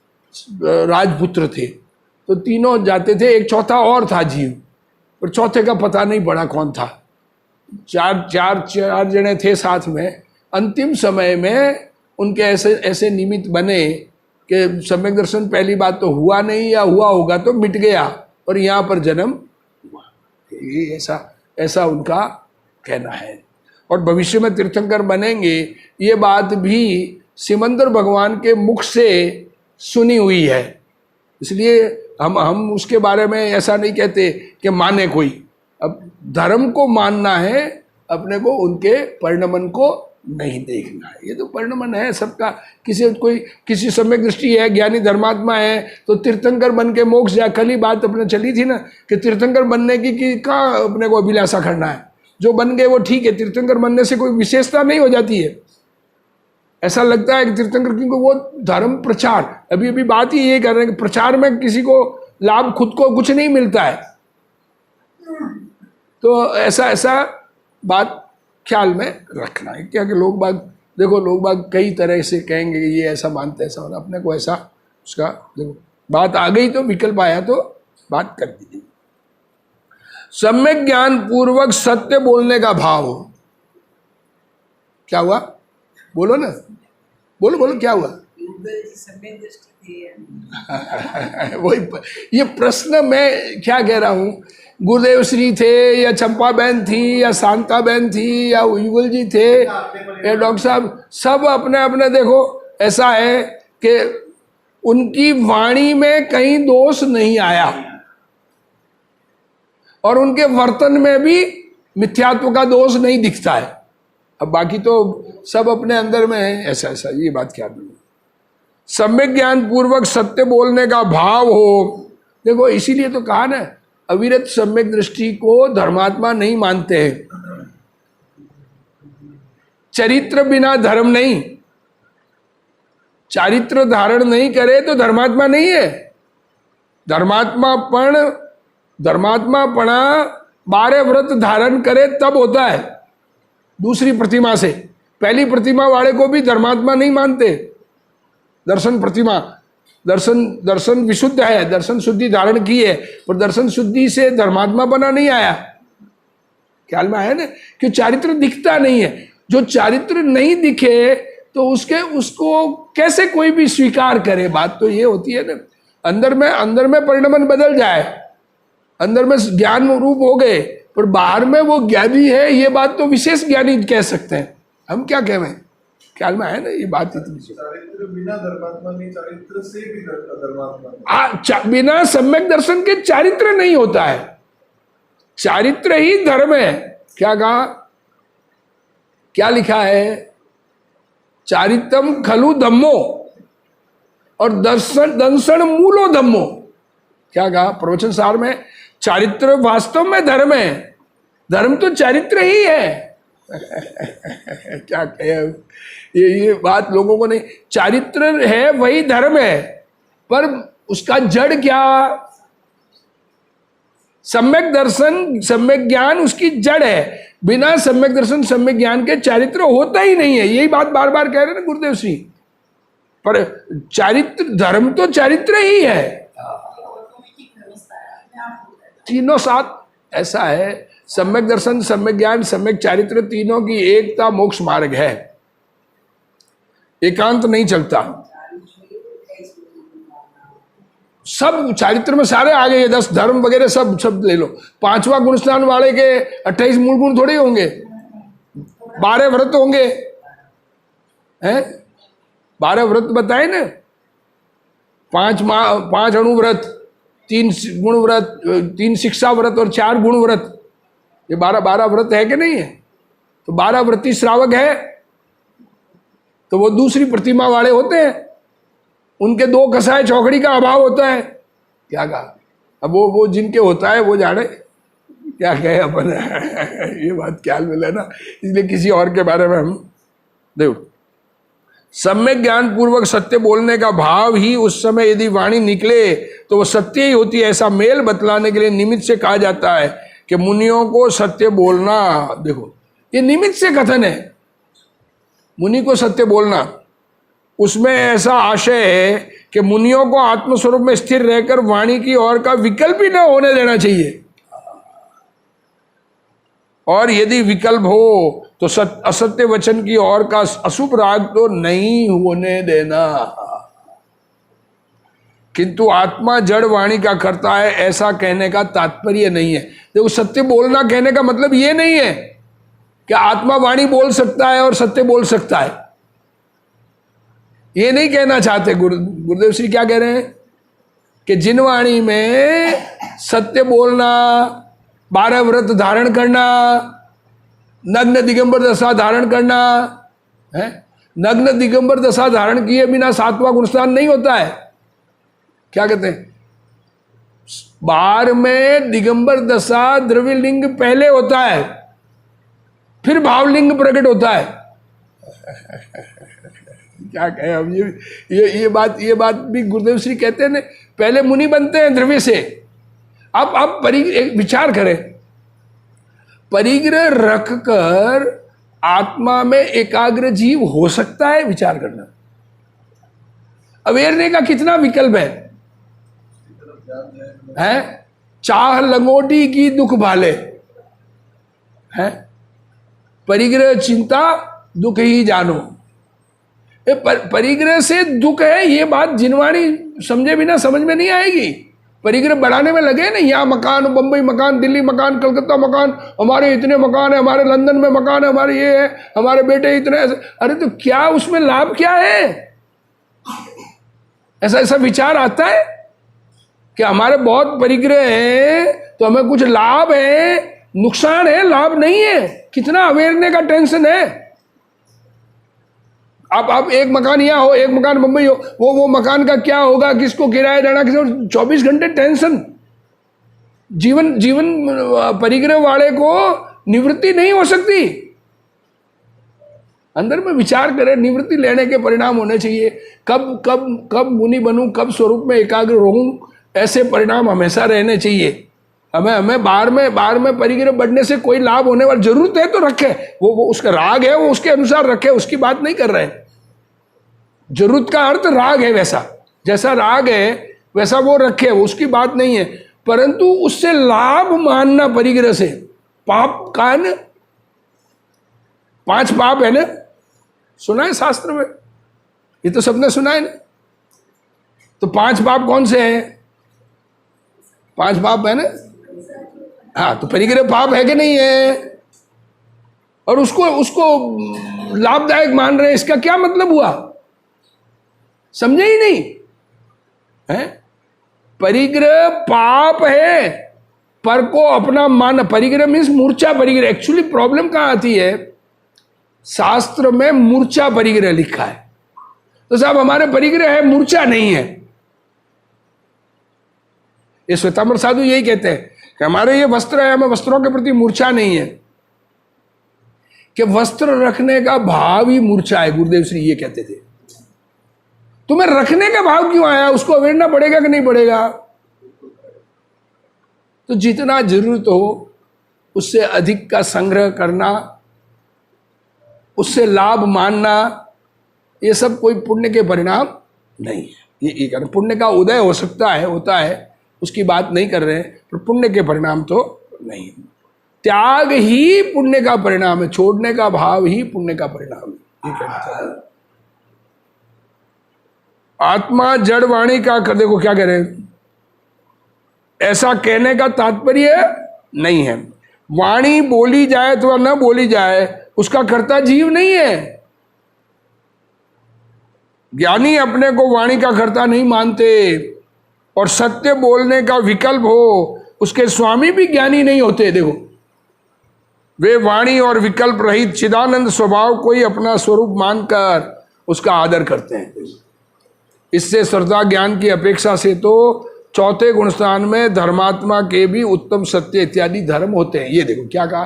राजपुत्र थे। तो तीनों जाते थे, एक चौथा और था जीव, और चौथे का पता नहीं पड़ा कौन था। चार जने थे साथ में। अंतिम समय में उनके ऐसे निमित्त बने कि सम्यक दर्शन पहली बात तो हुआ नहीं, या हुआ होगा तो मिट गया, और यहाँ पर जन्म हुआ। ये ऐसा उनका कहना है। और भविष्य में तीर्थंकर बनेंगे, ये बात भी सिमंदर भगवान के मुख से सुनी हुई है। इसलिए हम उसके बारे में ऐसा नहीं कहते कि माने कोई। अब धर्म को मानना है, अपने को उनके परिणमन को नहीं देखना है। ये तो परिणमन है सबका। किसी सम्यक दृष्टि है, ज्ञानी धर्मात्मा है तो तीर्थंकर बन के मोक्ष जाए। कल ही बात अपने चली थी ना कि तीर्थंकर बनने की कहाँ अपने को अभिलाषा करना है। जो बन गए वो ठीक है, तीर्थंकर बनने से कोई विशेषता नहीं हो जाती है। ऐसा लगता है कि तीर्थंकर, क्योंकि वो धर्म प्रचार, अभी बात ही ये कर रहे हैं कि प्रचार में किसी को लाभ, खुद को कुछ नहीं मिलता है। तो ऐसा बात ख्याल में रखना है। क्या कि लोग बाग कई तरह से कहेंगे कि ये ऐसा मानते हैं, ऐसा होना, अपने को ऐसा उसका देखो बात आ गई तो विकल्प आया तो बात कर दी। सम्यक ज्ञान पूर्वक सत्य बोलने का भाव हो। क्या हुआ, बोलो ना, बोलो क्या हुआ। वही ये प्रश्न मैं क्या कह रहा हूँ, गुरुदेव श्री थे या चंपा बहन थी या शांता बहन थी या युगल जी थे या डॉक्टर साहब, सब अपने अपने देखो ऐसा है कि उनकी वाणी में कहीं दोष नहीं आया, और उनके वर्तन में भी मिथ्यात्व का दोष नहीं दिखता है। अब बाकी तो सब अपने अंदर में है, ऐसा ये बात क्या है। सम्यक ज्ञान पूर्वक सत्य बोलने का भाव हो। देखो इसीलिए तो कहा ना, अविरत सम्यक दृष्टि को धर्मात्मा नहीं मानते हैं। चरित्र बिना धर्म नहीं, चारित्र धारण नहीं करे तो धर्मात्मा नहीं है। धर्मात्मापना 12 व्रत धारण करे तब होता है। दूसरी प्रतिमा से, पहली प्रतिमा वाले को भी धर्मात्मा नहीं मानते। दर्शन प्रतिमा, दर्शन विशुद्ध है, दर्शन शुद्धि धारण की है, पर दर्शन शुद्धि से धर्मात्मा बना नहीं आया। ख्याल में आया ना, कि चारित्र दिखता नहीं है। जो चारित्र नहीं दिखे तो उसको कैसे कोई भी स्वीकार करे? बात तो ये होती है ना, अंदर में परिणमन बदल जाए, अंदर में ज्ञान रूप हो गए, पर बाहर में वो ज्ञानी है, ये बात तो विशेष ज्ञानी कह सकते हैं। हम क्या कहें? ख्याल में है ना ये बात इतनी सी। चारित्र बिना धर्मात्मा नहीं, चारित्र से भी धर्मात्मा। बिना सम्यक दर्शन के चारित्र नहीं होता है, चारित्र ही धर्म है। क्या कहा? क्या लिखा है? चारित्रम खलु धम्मो और दर्शन मूलो धम्मो। क्या कहा प्रवचन सार में? चारित्र वास्तव में धर्म है, धर्म तो चारित्र ही है। क्या कहे? ये बात लोगों को नहीं, चारित्र है वही धर्म है, पर उसका जड़ क्या? सम्यक दर्शन सम्यक ज्ञान उसकी जड़ है। बिना सम्यक दर्शन सम्यक ज्ञान के चारित्र होता ही नहीं है। यही बात बार बार कह रहे हैं ना गुरुदेव श्री। पर चारित्र धर्म तो चारित्र ही है, तीनों साथ ऐसा है। सम्यक दर्शन सम्यक ज्ञान सम्यक चारित्र तीनों की एकता मोक्ष मार्ग है, एकांत नहीं चलता। सब चारित्र में सारे आ गए, 10 धर्म वगैरह सब ले लो। 5वां गुण स्नान वाले के 28 मूल गुण थोड़े होंगे, 12 व्रत होंगे, हैं? 12 व्रत बताए ना, 5 अणुव्रत, 3 गुण व्रत, 3 शिक्षा व्रत और 4 गुण व्रत। ये 12 व्रत है कि नहीं है? तो 12 व्रती श्रावक है, तो वो दूसरी प्रतिमा वाले होते हैं, उनके 2 कसाय चौकड़ी का अभाव होता है। क्या कहा? अब वो जिनके होता है वो जाने, क्या कहे अपन। ये बात ख्याल में लेना, इसलिए किसी और के बारे में हम देखो। सम्यक ज्ञान पूर्वक सत्य बोलने का भाव ही उस समय यदि वाणी निकले तो वो सत्य ही होती है, ऐसा मेल बतलाने के लिए निमित्त से कहा जाता है कि मुनियों को सत्य बोलना। देखो ये निमित्त से कथन है, मुनि को सत्य बोलना। उसमें ऐसा आशय है कि मुनियों को आत्मस्वरूप में स्थिर रहकर वाणी की ओर का विकल्प ही न होने देना चाहिए, और यदि विकल्प हो तो असत्य वचन की ओर का अशुभ राग तो नहीं होने देना। किंतु आत्मा जड़ वाणी का करता है, ऐसा कहने का तात्पर्य नहीं है। देखो सत्य बोलना कहने का मतलब ये नहीं है कि आत्मा वाणी बोल सकता है और सत्य बोल सकता है, ये नहीं कहना चाहते गुरुदेव श्री। क्या कह रहे हैं कि जिन वाणी में सत्य बोलना, 12 व्रत धारण करना, नग्न दिगंबर दशा धारण करना है, नग्न दिगंबर दशा धारण किए बिना 7वां गुण स्नान नहीं होता है। क्या कहते हैं? बाहर में दिगंबर दशा द्रव्यलिंग पहले होता है, फिर भावलिंग प्रकट होता है। क्या कहें अब? ये बात भी गुरुदेव श्री कहते हैं ना, पहले मुनि बनते हैं द्रव्य से। अब एक विचार करें, परिग्रह रख कर आत्मा में एकाग्र जीव हो सकता है? विचार करना। अवेरने का कितना विकल्प है? चाह लंगोटी की दुख भाले है, परिग्रह चिंता दुख ही जानो। परिग्रह से दुख है, ये बात जिनवाणी समझे बिना समझ में नहीं आएगी। परिग्रह बढ़ाने में लगे ना, यहाँ मकान, बंबई मकान, दिल्ली मकान, कलकत्ता मकान, हमारे इतने मकान है, हमारे लंदन में मकान है, हमारे ये है, हमारे बेटे इतने। अरे तो क्या उसमें लाभ क्या है? ऐसा विचार आता है कि हमारे बहुत परिग्रह है तो हमें कुछ लाभ है, नुकसान है, लाभ नहीं है। कितना अवेरने का टेंशन है। आप एक मकान यहाँ हो, एक मकान मुंबई हो, वो मकान का क्या होगा, किसको किराया देना, किसको, 24 घंटे टेंशन। जीवन परिग्रह वाले को निवृत्ति नहीं हो सकती। अंदर में विचार करें, निवृत्ति लेने के परिणाम होने चाहिए। कब मुनि बनूं, कब स्वरूप में एकाग्र रहूं, ऐसे परिणाम हमेशा रहने चाहिए। हमें बाहर में परिग्रह बढ़ने से कोई लाभ होने वाली जरूरत है तो रखे, वो उसका राग है, वो उसके अनुसार रखे, उसकी बात नहीं कर रहे हैं। जरूरत का अर्थ राग है, वैसा जैसा राग है वैसा वो रखे, वो उसकी बात नहीं है। परंतु उससे लाभ मानना परिग्रह से, पाप का न 5 पाप है ना, सुना है शास्त्र में, ये तो सबने सुना है ना। तो 5 पाप कौन से हैं? 5 पाप है ना। हाँ, तो परिग्रह पाप है कि नहीं है? और उसको लाभदायक मान रहे हैं, इसका क्या मतलब हुआ? समझे ही नहीं है। परिग्रह पाप है, पर को अपना मान। परिग्रह मीन्स मूर्छा परिग्रह। एक्चुअली प्रॉब्लम कहां आती है? शास्त्र में मूर्छा परिग्रह लिखा है, तो साहब हमारे परिग्रह है, मूर्छा नहीं है। ये श्वेतांबर साधु यही कहते हैं कि हमारे ये वस्त्र है, हमें वस्त्रों के प्रति मूर्छा नहीं है, कि वस्त्र रखने का भाव ही मूर्छा है। गुरुदेव श्री ये कहते थे। तुम्हें रखने का भाव क्यों आया? उसको अवेरना पड़ेगा कि नहीं पड़ेगा? तो जितना जरूरत हो उससे अधिक का संग्रह करना, उससे लाभ मानना, ये सब कोई पुण्य के परिणाम नहीं है। ये कहना पुण्य का उदय हो सकता है, होता है, उसकी बात नहीं कर रहे हैं, पर पुण्य के परिणाम तो नहीं। त्याग ही पुण्य का परिणाम है, छोड़ने का भाव ही पुण्य का परिणाम है, ये कहना चाहते हैं। आत्मा जड़ वाणी का कर, देखो क्या कह रहे हैं, ऐसा कहने का तात्पर्य नहीं है। वाणी बोली जाए अथवा न बोली जाए, उसका कर्ता जीव नहीं है। ज्ञानी अपने को वाणी का कर्ता नहीं मानते, और सत्य बोलने का विकल्प हो, उसके स्वामी भी ज्ञानी नहीं होते। देखो, वे वाणी और विकल्प रहित चिदानंद स्वभाव को ही अपना स्वरूप मानकर उसका आदर करते हैं। इससे श्रद्धा ज्ञान की अपेक्षा से तो चौथे गुणस्थान में धर्मात्मा के भी उत्तम सत्य इत्यादि धर्म होते हैं। ये देखो क्या कहा,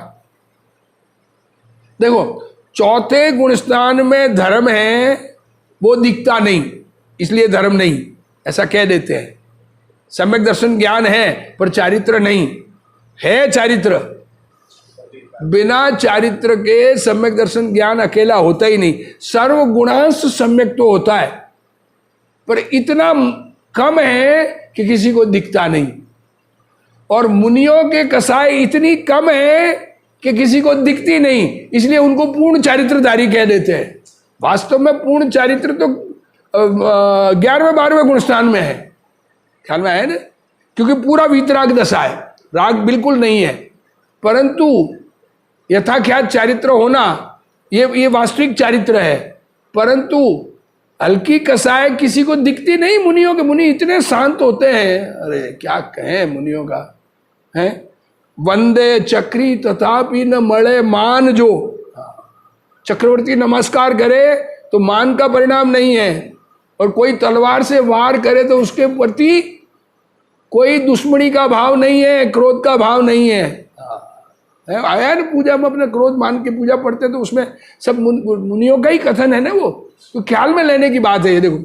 देखो चौथे गुणस्थान में धर्म है, वो दिखता नहीं इसलिए धर्म नहीं, ऐसा कह देते हैं। सम्यक दर्शन ज्ञान है पर चारित्र नहीं है। चारित्र, बिना चारित्र के सम्यक दर्शन ज्ञान अकेला होता ही नहीं। सर्व गुणांश सम्यक तो होता है, पर इतना कम है कि किसी को दिखता नहीं। और मुनियों के कसाई इतनी कम है कि किसी को दिखती नहीं, इसलिए उनको पूर्ण चारित्रधारी कह देते हैं। वास्तव में पूर्ण चारित्र तो 11वें 12वें गुणस्थान में है, ख्याल में आया ना, क्योंकि पूरा वीतराग दशा है, राग बिल्कुल नहीं है। परंतु यथाख्यात चारित्र होना ये वास्तविक चारित्र है, परंतु हल्की कसाय किसी को दिखती नहीं। मुनियों के, मुनि इतने शांत होते हैं, अरे क्या कहें मुनियों का है। वंदे चक्री तथापि न मड़े मान। जो चक्रवर्ती नमस्कार करे तो मान का परिणाम नहीं है, और कोई तलवार से वार करे तो उसके प्रति कोई दुश्मनी का भाव नहीं है, क्रोध का भाव नहीं है। आया ना पूजा में अपने क्रोध मान के पूजा पढ़ते, तो उसमें सब मुनियों का ही कथन है ना, वो तो ख्याल में लेने की बात है। ये देखो,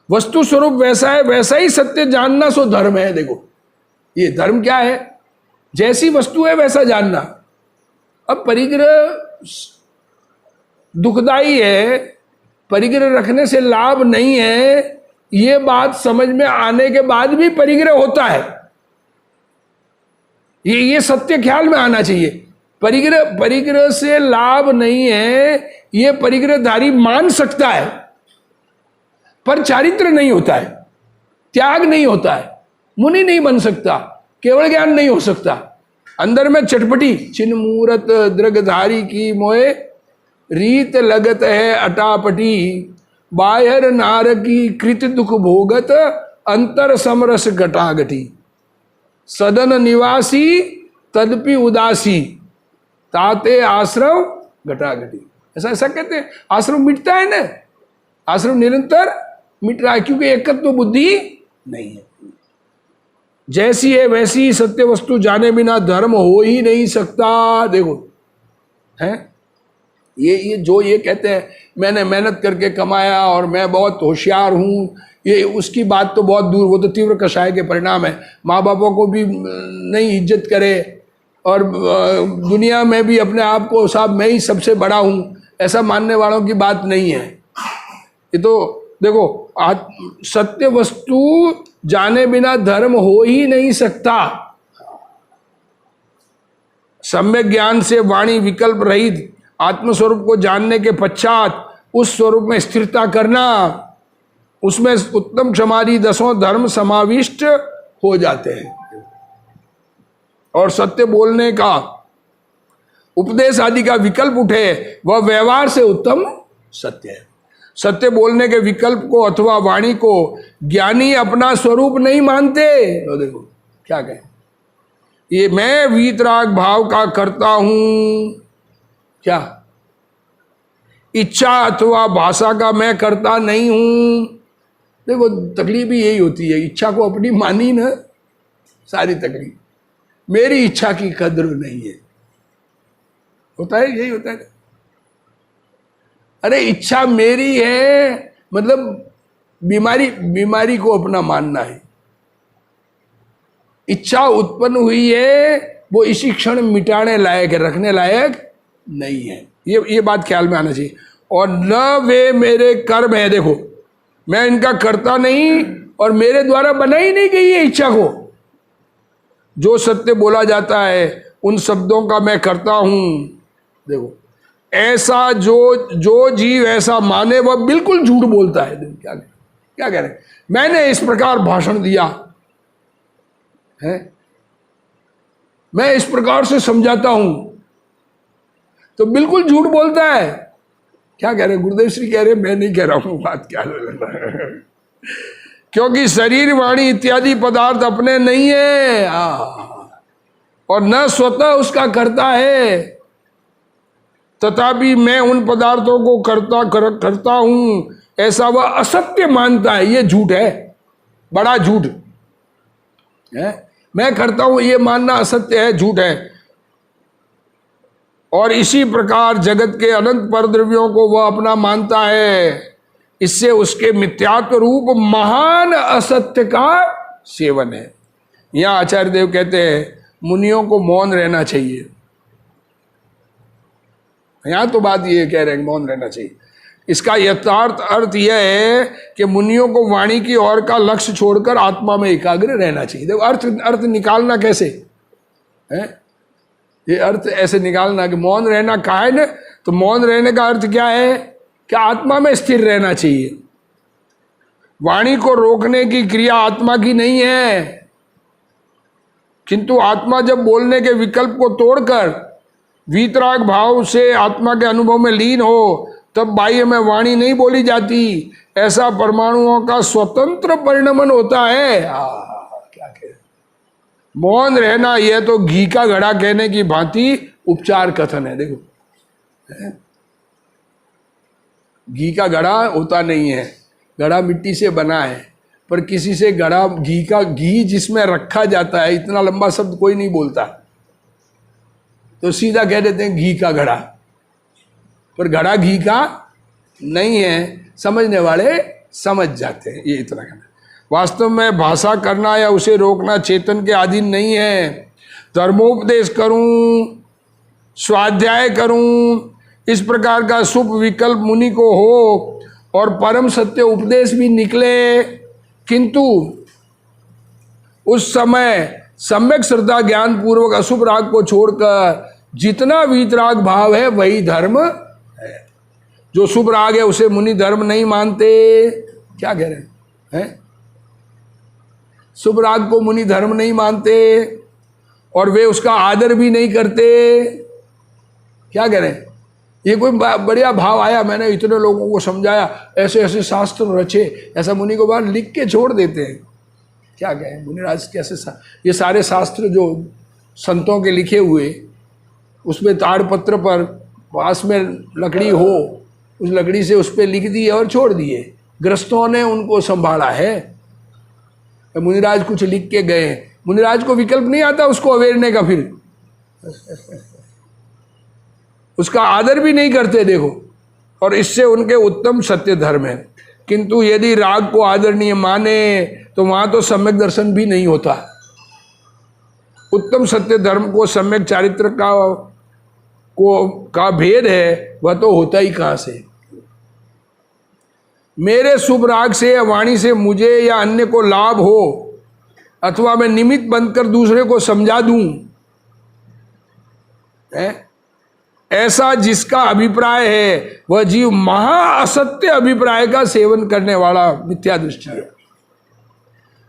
वस्तु स्वरूप वैसा है, वैसा ही सत्य जानना सो धर्म है। देखो ये धर्म क्या है, जैसी वस्तु है वैसा जानना। अब परिग्रह दुखदाई है, परिग्रह रखने से लाभ नहीं है, ये बात समझ में आने के बाद भी परिग्रह होता है, ये सत्य ख्याल में आना चाहिए। परिग्रह से लाभ नहीं है, ये परिग्रहधारी मान सकता है, पर चारित्र नहीं होता है, त्याग नहीं होता है, मुनि नहीं बन सकता, केवल ज्ञान नहीं हो सकता। अंदर में चटपटी चिन्ह मूरत दृगधारी की मोए रीत लगत है अटापटी। बाहर नार की कृत दुख भोगत अंतर समरस घटाघटी। सदन निवासी तदपि उदासी ताते आश्रम घटाघटी। ऐसा कहते हैं। आश्रम मिटता है ना, आश्रम निरंतर मिट रहा है, क्योंकि एकत्व बुद्धि नहीं है। जैसी है वैसी सत्य वस्तु जाने बिना धर्म हो ही नहीं सकता। देखो है ये जो ये कहते हैं मैंने मेहनत करके कमाया और मैं बहुत होशियार हूँ, ये उसकी बात तो बहुत दूर, वो तो तीव्र कषाय के परिणाम है। माँ बापों को भी नहीं इज्जत करे, और दुनिया में भी अपने आप को साहब मैं ही सबसे बड़ा हूँ, ऐसा मानने वालों की बात नहीं है। ये तो देखो सत्य वस्तु जाने बिना धर्म हो ही नहीं सकता। सम्यक ज्ञान से वाणी विकल्प रहित आत्मस्वरूप को जानने के पश्चात उस स्वरूप में स्थिरता करना, उसमें उत्तम क्षमादि 10 धर्म समाविष्ट हो जाते हैं। और सत्य बोलने का, उपदेश आदि का विकल्प उठे, वह व्यवहार से उत्तम सत्य है। सत्य बोलने के विकल्प को अथवा वाणी को ज्ञानी अपना स्वरूप नहीं मानते। तो देखो क्या कहें, ये मैं वीतराग भाव का करता हूं, क्या इच्छा अथवा भाषा का मैं करता नहीं हूं। देखो तकलीफ भी यही होती है, इच्छा को अपनी मानी ना, सारी तकलीफ मेरी इच्छा की कद्र नहीं है, होता है, यही होता है। अरे इच्छा मेरी है, मतलब बीमारी को अपना मानना है। इच्छा उत्पन्न हुई है, वो इसी क्षण मिटाने लायक है, रखने लायक नहीं है। ये बात ख्याल में आना चाहिए। और न वे मेरे कर्म है, देखो मैं इनका करता नहीं और मेरे द्वारा बनाई नहीं गई है इच्छा को। जो सत्य बोला जाता है उन शब्दों का मैं करता हूं। देखो ऐसा जो जीव ऐसा माने वह बिल्कुल झूठ बोलता है। देखो क्या कह रहे हैं, मैंने इस प्रकार भाषण दिया है, मैं इस प्रकार से समझाता हूं, तो बिल्कुल झूठ बोलता है। क्या कह रहे हैं गुरुदेव श्री कह रहे हैं, मैं नहीं कह रहा हूं, बात क्या है। क्योंकि शरीर वाणी इत्यादि पदार्थ अपने नहीं है और न स्वतः उसका करता है, तथापि मैं उन पदार्थों को करता हूं ऐसा वह असत्य मानता है। ये झूठ है, बड़ा झूठ है। मैं करता हूं ये मानना असत्य है, झूठ है। और इसी प्रकार जगत के अनंत परद्रव्यों को वह अपना मानता है। इससे उसके मिथ्यात्व रूप महान असत्य का सेवन है। यहां आचार्य देव कहते हैं मुनियों को मौन रहना चाहिए। यहां तो बात ये कह रहे हैं मौन रहना चाहिए। इसका यथार्थ अर्थ यह है कि मुनियों को वाणी की ओर का लक्ष्य छोड़कर आत्मा में एकाग्र रहना चाहिए। देखो अर्थ निकालना कैसे है, ये अर्थ ऐसे निकालना कि मौन रहना कहा है ना, तो मौन रहने का अर्थ क्या है कि आत्मा में स्थिर रहना चाहिए। वाणी को रोकने की क्रिया आत्मा की नहीं है, किंतु आत्मा जब बोलने के विकल्प को तोड़कर वीतराग भाव से आत्मा के अनुभव में लीन हो, तब बाह्य में वाणी नहीं बोली जाती। ऐसा परमाणुओं का स्वतंत्र परिणमन होता है। क्या कह, मौन रहना यह तो घी का घड़ा कहने की भांति उपचार कथन है। देखो घी का घड़ा होता नहीं है, घड़ा मिट्टी से बना है, पर किसी से घड़ा घी जिसमें रखा जाता है, इतना लंबा शब्द कोई नहीं बोलता, तो सीधा कह देते हैं घी का घड़ा, पर घड़ा घी का नहीं है। समझने वाले समझ जाते हैं, ये इतना कहना। वास्तव में भाषा करना या उसे रोकना चेतन के अधीन नहीं है। धर्मोपदेश करूं, स्वाध्याय करूं, इस प्रकार का शुभ विकल्प मुनि को हो और परम सत्य उपदेश भी निकले, किंतु उस समय सम्यक श्रद्धा ज्ञान पूर्वक अशुभ राग को छोड़कर जितना वीतराग भाव है वही धर्म है। जो शुभ राग है उसे मुनि धर्म नहीं मानते। क्या कह रहे हैं, शुभ राग को मुनि धर्म नहीं मानते और वे उसका आदर भी नहीं करते। क्या कह रहे हैं, ये कोई बढ़िया भाव आया, मैंने इतने लोगों को समझाया, ऐसे ऐसे शास्त्र रचे, ऐसा मुनि को बाहर लिख के छोड़ देते हैं। क्या कहें मुनिराज कैसे ये सारे शास्त्र जो संतों के लिखे हुए, उसमें ताड़पत्र पर पास में लकड़ी हो, उस लकड़ी से उस पर लिख दिए और छोड़ दिए, गृहस्थों ने उनको संभाला है। मुनिराज कुछ लिख के गए, मुनिराज को विकल्प नहीं आता उसको अवेरने का, फिर उसका आदर भी नहीं करते। देखो, और इससे उनके उत्तम सत्य धर्म है। किंतु यदि राग को आदरणीय माने तो वहां तो सम्यक दर्शन भी नहीं होता। उत्तम सत्य धर्म को सम्यक चारित्र का भेद है, वह तो होता ही कहां से। मेरे शुभ राग से या वाणी से मुझे या अन्य को लाभ हो, अथवा मैं निमित्त बनकर दूसरे को समझा दूं, है ऐसा जिसका अभिप्राय है वह जीव महाअसत्य अभिप्राय का सेवन करने वाला मिथ्या दृष्टि है।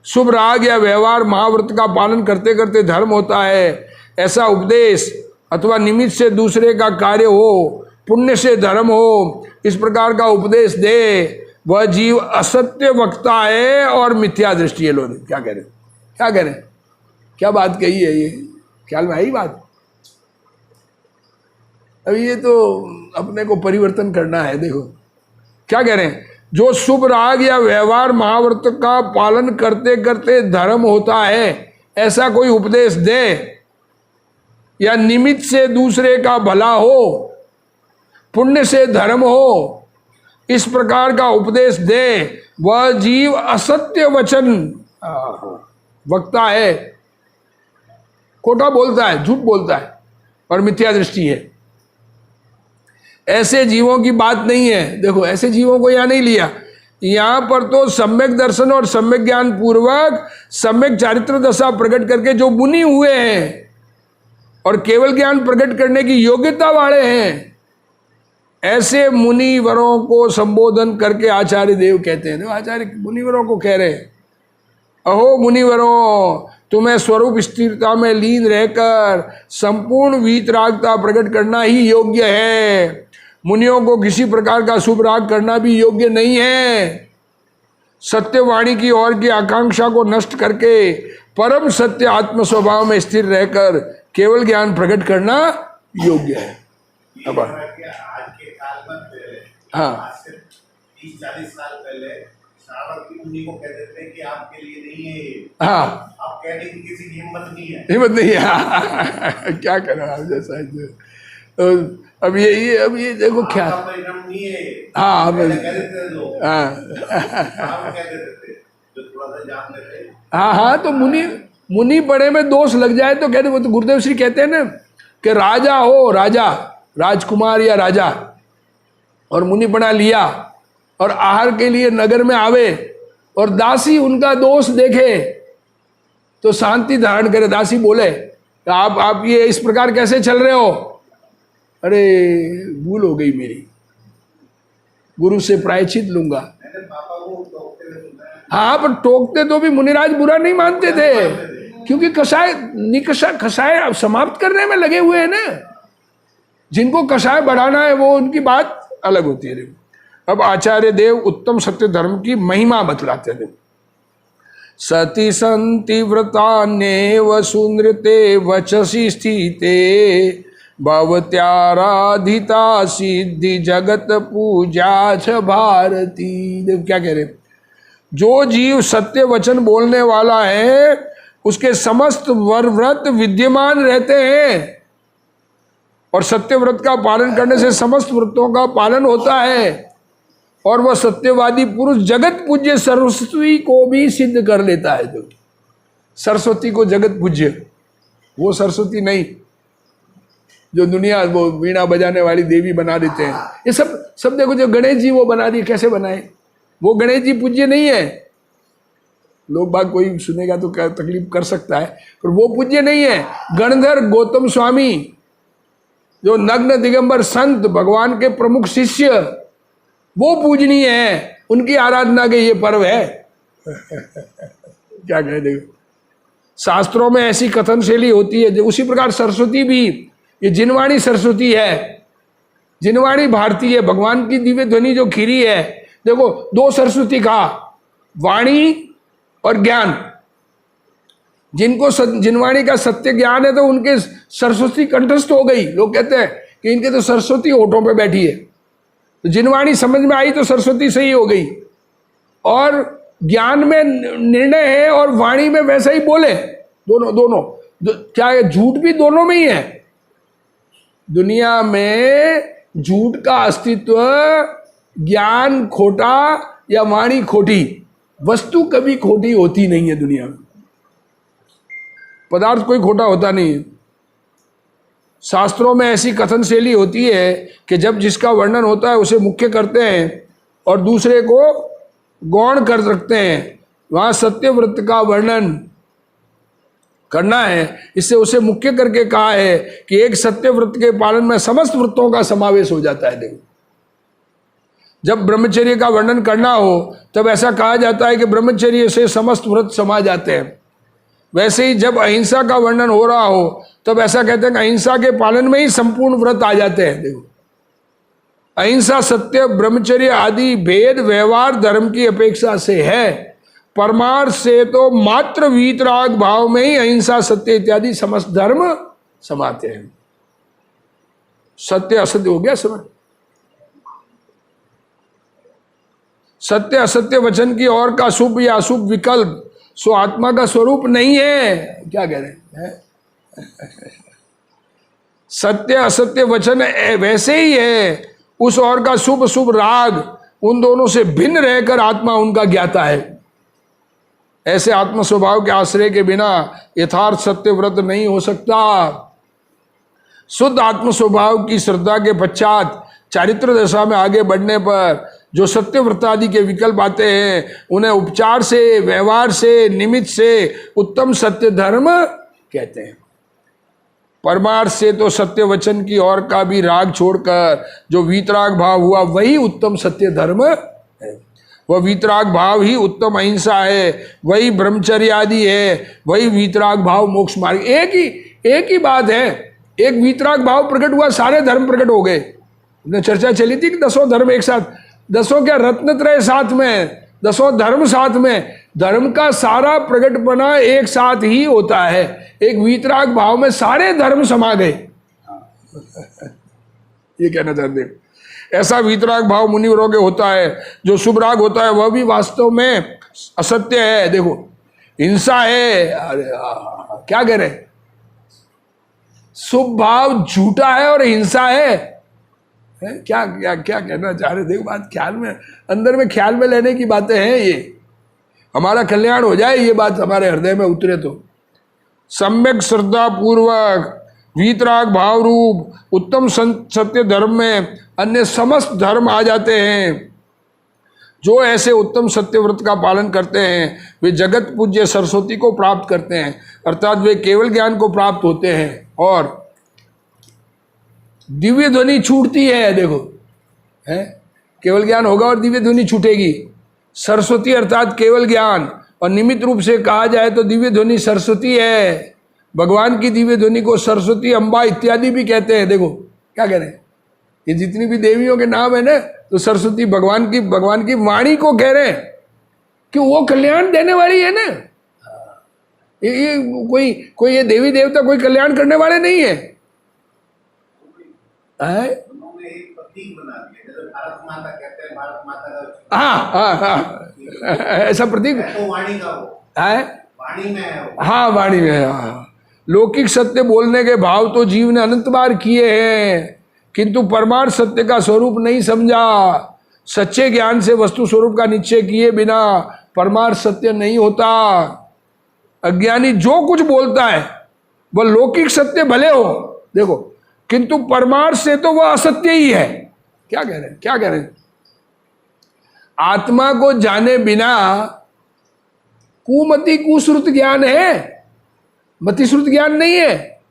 शुभ राग या व्यवहार महाव्रत का पालन करते करते धर्म होता है, ऐसा उपदेश अथवा निमित्त से दूसरे का कार्य हो, पुण्य से धर्म हो, इस प्रकार का उपदेश दे, वह जीव असत्य वक्ता है और मिथ्या दृष्टि है। लोग क्या कह रहे, क्या कह रहे, क्या बात कही है, ये ख्याल में आई बात? अब ये तो अपने को परिवर्तन करना है। देखो क्या कह रहे हैं, जो शुभ राग या व्यवहार महाव्रत का पालन करते करते धर्म होता है, ऐसा कोई उपदेश दे या निमित्त से दूसरे का भला हो, पुण्य से धर्म हो, इस प्रकार का उपदेश दे, वह जीव असत्य वचन वक्ता है, खोटा बोलता है, झूठ बोलता है और मिथ्या दृष्टि है। ऐसे जीवों की बात नहीं है। देखो ऐसे जीवों को यहाँ नहीं लिया, यहाँ पर तो सम्यक दर्शन और सम्यक ज्ञान पूर्वक सम्यक चारित्र दशा प्रकट करके जो मुनि हुए हैं और केवल ज्ञान प्रकट करने की योग्यता वाले हैं, ऐसे मुनिवरों को संबोधन करके आचार्य देव कहते हैं। आचार्य मुनिवरों को कह रहे हैं, अहो मुनिवरों, तुम्हें स्वरूप स्थिरता में लीन रहकर संपूर्ण वीतरागता प्रकट करना ही योग्य है। मुनियों को किसी प्रकार का शुभ राग करना भी योग्य नहीं है। सत्यवाणी की ओर की आकांक्षा को नष्ट करके परम सत्य आत्म स्वभाव में स्थिर रहकर केवल ज्ञान प्रकट करना योग्य है। अब आज के काल में पहले, हाँ, आज से 30-40 साल पहले श्रावक की मुनि को कहते थे कि आपके लिए नहीं है ये। हाँ, आप कहने की किसी की हिम्मत नहीं है। हिम्मत नहीं है। क्या करें आप जैसा है। तो अब ये देखो क्या, आपका परिणाम नहीं है। हाँ, पहले कह देते थे लोग, हाँ, आप कह देते थे जो थोड़ा सा जानते थे। हाँ, तो मुनि पड़े में दोष लग जाए तो कहते, वो तो गुरुदेव श्री कहते हैं ना कि राजा हो, राजा, राजकुमार या राजा, और मुनि बना लिया और आहार के लिए नगर में आवे और दासी उनका दोष देखे तो शांति धारण करे। दासी बोले आप ये इस प्रकार कैसे चल रहे हो? अरे भूल हो गई मेरी, गुरु से प्रायश्चित लूंगा। मैंने पापा को टोकते हुए सुना है। हाँ, पर टोकते तो भी मुनिराज बुरा नहीं मानते थे, क्योंकि कषाय समाप्त करने में लगे हुए हैं ना। जिनको कषाय बढ़ाना है वो उनकी बात अलग होती है। अब आचार्य देव उत्तम सत्य धर्म की महिमा बतलाते थे। सती संति व्रतान्येव सुनृते वचसि स्थिते भवत्याराधिता सिद्धि जगत पूजा छ भारती। देव क्या कह रहे, जो जीव सत्य वचन बोलने वाला है उसके समस्त व्रत विद्यमान रहते हैं और सत्य व्रत का पालन करने से समस्त व्रतों का पालन होता है और वह सत्यवादी पुरुष जगत पूज्य सरस्वती को भी सिद्ध कर लेता है। जो सरस्वती को जगत पूज्य, वो सरस्वती नहीं जो दुनिया वो वीणा बजाने वाली देवी बना देते हैं। ये सब देखो, जो गणेश जी वो बना दिए, कैसे बनाए? वो गणेश जी पूज्य नहीं है। लोग बाग कोई सुनेगा तो तकलीफ कर सकता है, पर वो पूज्य नहीं है। गणधर गौतम स्वामी जो नग्न दिगंबर संत, भगवान के प्रमुख शिष्य, वो पूजनीय है, उनकी आराधना के ये पर्व है। क्या कहे, देखो शास्त्रों में ऐसी कथन शैली होती है। उसी प्रकार सरस्वती भी, ये जिनवाणी सरस्वती है, जिनवाणी भारती है, भगवान की दिव्य ध्वनि जो खीरी है। देखो दो सरस्वती कहा, वाणी और ज्ञान। जिनको जिनवाणी का सत्य ज्ञान है तो उनके सरस्वती कंठस्थ हो गई। लोग कहते हैं कि इनके तो सरस्वती होठों पे बैठी है, तो जिनवाणी समझ में आई तो सरस्वती सही हो गई। और ज्ञान में निर्णय है और वाणी में वैसा ही बोले, दोनों क्या है, झूठ भी दोनों में ही है। दुनिया में झूठ का अस्तित्व, ज्ञान खोटा या वाणी खोटी, वस्तु कभी खोटी होती नहीं है दुनिया में। पदार्थ कोई खोटा होता नहीं है। शास्त्रों में ऐसी कथन शैली होती है कि जब जिसका वर्णन होता है उसे मुख्य करते हैं और दूसरे को गौण कर रखते हैं। वहाँ सत्यव्रत का वर्णन करना है। इससे उसे मुख्य करके कहा है कि एक सत्य व्रत के पालन में समस्त व्रतों का समावेश हो जाता है। देखो, जब ब्रह्मचर्य का वर्णन करना हो तब ऐसा कहा जाता है कि ब्रह्मचर्य से समस्त व्रत समा जाते हैं। वैसे ही जब अहिंसा का वर्णन हो रहा हो तब ऐसा कहते हैं कि अहिंसा के पालन में ही संपूर्ण व्रत आ जाते हैं। देखो, अहिंसा सत्य ब्रह्मचर्य आदि भेद व्यवहार धर्म की अपेक्षा से है, परमार्थ से तो मात्र वीतराग भाव में ही अहिंसा सत्य इत्यादि समस्त धर्म समाते हैं। सत्य असत्य हो गया समझ। सत्य असत्य वचन की और का शुभ या अशुभ विकल्प सो आत्मा का स्वरूप नहीं है। क्या कह रहे हैं? सत्य असत्य वचन वैसे ही है, उस और का शुभ शुभ राग उन दोनों से भिन्न रहकर आत्मा उनका ज्ञाता है। ऐसे आत्म स्वभाव के आश्रय के बिना यथार्थ सत्य व्रत नहीं हो सकता। शुद्ध आत्म स्वभाव की श्रद्धा के पश्चात चारित्र दशा में आगे बढ़ने पर जो सत्य व्रत आदि के विकल्प आते हैं उन्हें उपचार से, व्यवहार से, निमित्त से उत्तम सत्य धर्म कहते हैं। परमार्थ से तो सत्य वचन की और का भी राग छोड़कर जो वीतराग भाव हुआ वही उत्तम सत्य धर्म है। वह वीतराग भाव ही उत्तम अहिंसा है, वही ब्रह्मचर्य आदि है, वही वीतराग भाव मोक्ष मार्ग। एक ही बात है, एक वीतराग भाव प्रकट हुआ, सारे धर्म प्रकट हो गए। चर्चा चली थी कि 10 धर्म एक साथ, 10 क्या रत्नत्रय साथ में, 10 धर्म साथ में। धर्म का सारा प्रकटपना एक साथ ही होता है। एक वीतराग भाव में सारे धर्म समा गए। ये कहना चाहते हैं। ऐसा वीतराग भाव मुनिवरों के होता है। जो शुभ राग होता है वह भी वास्तव में असत्य है। देखो, हिंसा है। अरे क्या कह रहे, शुभ भाव झूठा है और हिंसा है। क्या क्या क्या कहना चाह रहे? देखो, बात ख्याल में, अंदर में ख्याल में लेने की बातें हैं। ये हमारा कल्याण हो जाए, ये बात हमारे हृदय में उतरे तो। सम्यक श्रद्धा पूर्वक वीतराग भाव रूप उत्तम सत्य धर्म में अन्य समस्त धर्म आ जाते हैं। जो ऐसे उत्तम सत्य व्रत का पालन करते हैं वे जगत पूज्य सरस्वती को प्राप्त करते हैं, अर्थात वे केवल ज्ञान को प्राप्त होते हैं और दिव्य ध्वनि छूटती है। देखो, है केवल ज्ञान होगा और दिव्य ध्वनि छूटेगी। सरस्वती अर्थात केवल ज्ञान, और निमित्त रूप से कहा जाए तो दिव्य ध्वनि सरस्वती है। भगवान की दिव्य ध्वनि को सरस्वती, अम्बा इत्यादि भी कहते हैं। देखो क्या कह रहे हैं, ये जितनी भी देवियों के नाम है ना, तो सरस्वती भगवान की वाणी को कह रहे हैं कि वो कल्याण देने वाली है ना। ये कोई ये देवी देवता कोई कल्याण करने वाले नहीं है। उन्होंने एक प्रतीक बना दिया, जैसे भारत माता कहते हैं, भारत माता का। हाँ, ऐसा प्रतीक तो वाणी का वो है, वाणी में है वो। हाँ वाणी में है। हाँ, लौकिक सत्य बोलने के भाव तो जीव ने अनंत बार किए हैं, किंतु परमार्थ सत्य का स्वरूप नहीं समझा। सच्चे ज्ञान से वस्तु स्वरूप का निश्चय किए बिना परमार्थ सत्य नहीं होता। अज्ञानी जो कुछ बोलता है वह लौकिक सत्य भले हो, देखो, किंतु परमार्थ से तो वह असत्य ही है। क्या कह रहे हैं, क्या कह रहे हैं? आत्मा को जाने बिना कुमति कुश्रुत ज्ञान है, मतिश्रुत ज्ञान नहीं है।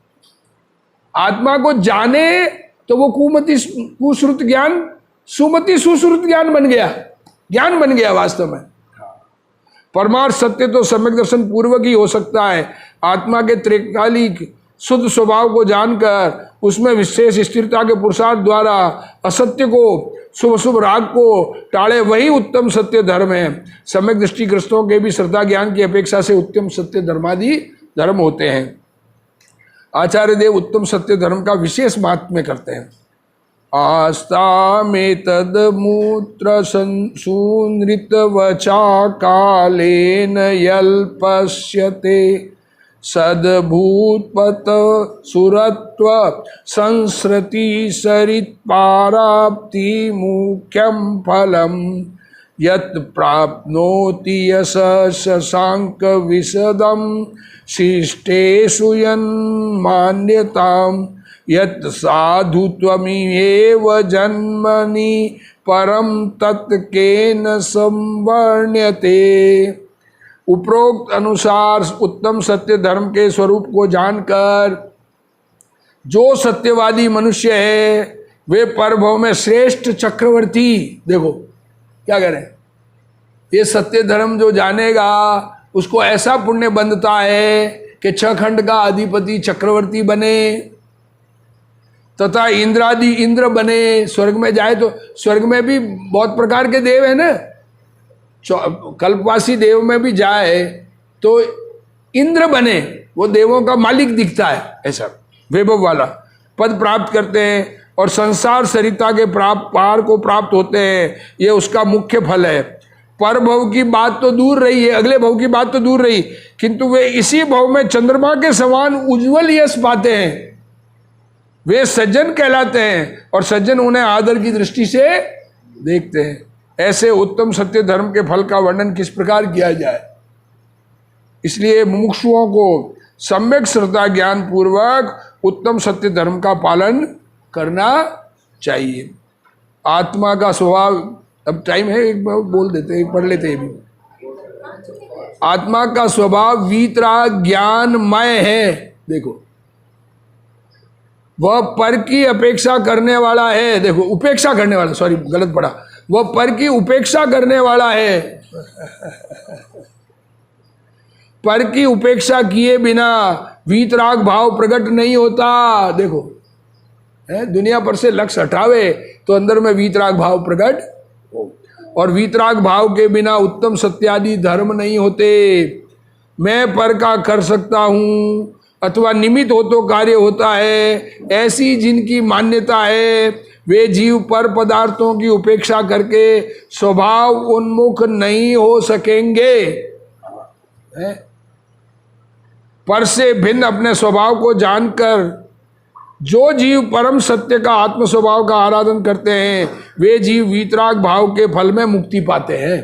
आत्मा को जाने तो वो कुमति कुश्रुत ज्ञान सुमति सुश्रुत ज्ञान बन गया, ज्ञान बन गया वास्तव में। परमार्थ सत्य तो सम्यक दर्शन पूर्वक ही हो सकता है। आत्मा के त्रैकालिक शुद्ध स्वभाव को जानकर उसमें विशेष स्थिरता के पुरुषार्थ द्वारा असत्य को, शुभ शुभ राग को टाले, वही उत्तम सत्य धर्म है। सम्यक दृष्टिग्रस्तों के भी श्रद्धा ज्ञान की अपेक्षा से उत्तम सत्य धर्मादि धर्म होते हैं। आचार्य देव उत्तम सत्य धर्म का विशेष महात्म्य करते हैं। आस्था में तद मूत्र सुनृत वचा कालेन यल्पस्यते सद्भूतपत सुरत्व संस्रति सरित पाराप्ति मुख्यम फलम यत् प्राप्नोति यश शशांक विशदम शिष्टेषु यन्मान्यताम् यत् साधुत्वमिव जन्मनि परम तत् केन संवर्ण्यते। उपरोक्त अनुसार उत्तम सत्य धर्म के स्वरूप को जानकर जो सत्यवादी मनुष्य है वे परभव में श्रेष्ठ चक्रवर्ती, देखो क्या कह रहे हैं, ये सत्य धर्म जो जानेगा उसको ऐसा पुण्य बंधता है कि 6 खंड का अधिपति चक्रवर्ती बने तथा इंद्रादि इंद्र बने। स्वर्ग में जाए तो स्वर्ग में भी बहुत प्रकार के देव है ना, कल्पवासी देव में भी जाए तो इंद्र बने, वो देवों का मालिक दिखता है, ऐसा वैभव वाला पद प्राप्त करते हैं और संसार सरिता के पार को प्राप्त होते हैं। ये उसका मुख्य फल है। पर भव की बात तो दूर रही है, अगले भव की बात तो दूर रही, किंतु वे इसी भव में चंद्रमा के समान उज्जवल यश पाते हैं। वे सज्जन कहलाते हैं और सज्जन उन्हें आदर की दृष्टि से देखते हैं। ऐसे उत्तम सत्य धर्म के फल का वर्णन किस प्रकार किया जाए, इसलिए मुमुक्षुओं को सम्यक श्रद्धा ज्ञान पूर्वक उत्तम सत्य धर्म का पालन करना चाहिए। आत्मा का स्वभाव, अब टाइम है, एक बार बोल देते हैं, एक पढ़ लेते हैं भी। आत्मा का स्वभाव वीतराग ज्ञानमय है। देखो, वह पर की अपेक्षा करने वाला है। देखो, उपेक्षा करने वाला, सॉरी गलत पढ़ा, वह पर की उपेक्षा करने वाला है। पर की उपेक्षा किए बिना वीतराग भाव प्रकट नहीं होता। देखो, दुनिया पर से लक्ष्य हटावे तो अंदर में वीतराग भाव प्रकट हो, और वीतराग भाव के बिना उत्तम सत्यादि धर्म नहीं होते। मैं पर का कर सकता हूँ अथवा निमित्त हो तो कार्य होता है, ऐसी जिनकी मान्यता है वे जीव पर पदार्थों की उपेक्षा करके स्वभाव उन्मुख नहीं हो सकेंगे। पर से भिन्न अपने स्वभाव को जानकर जो जीव परम सत्य का आत्म स्वभाव का आराधन करते हैं वे जीव वीतराग भाव के फल में मुक्ति पाते हैं।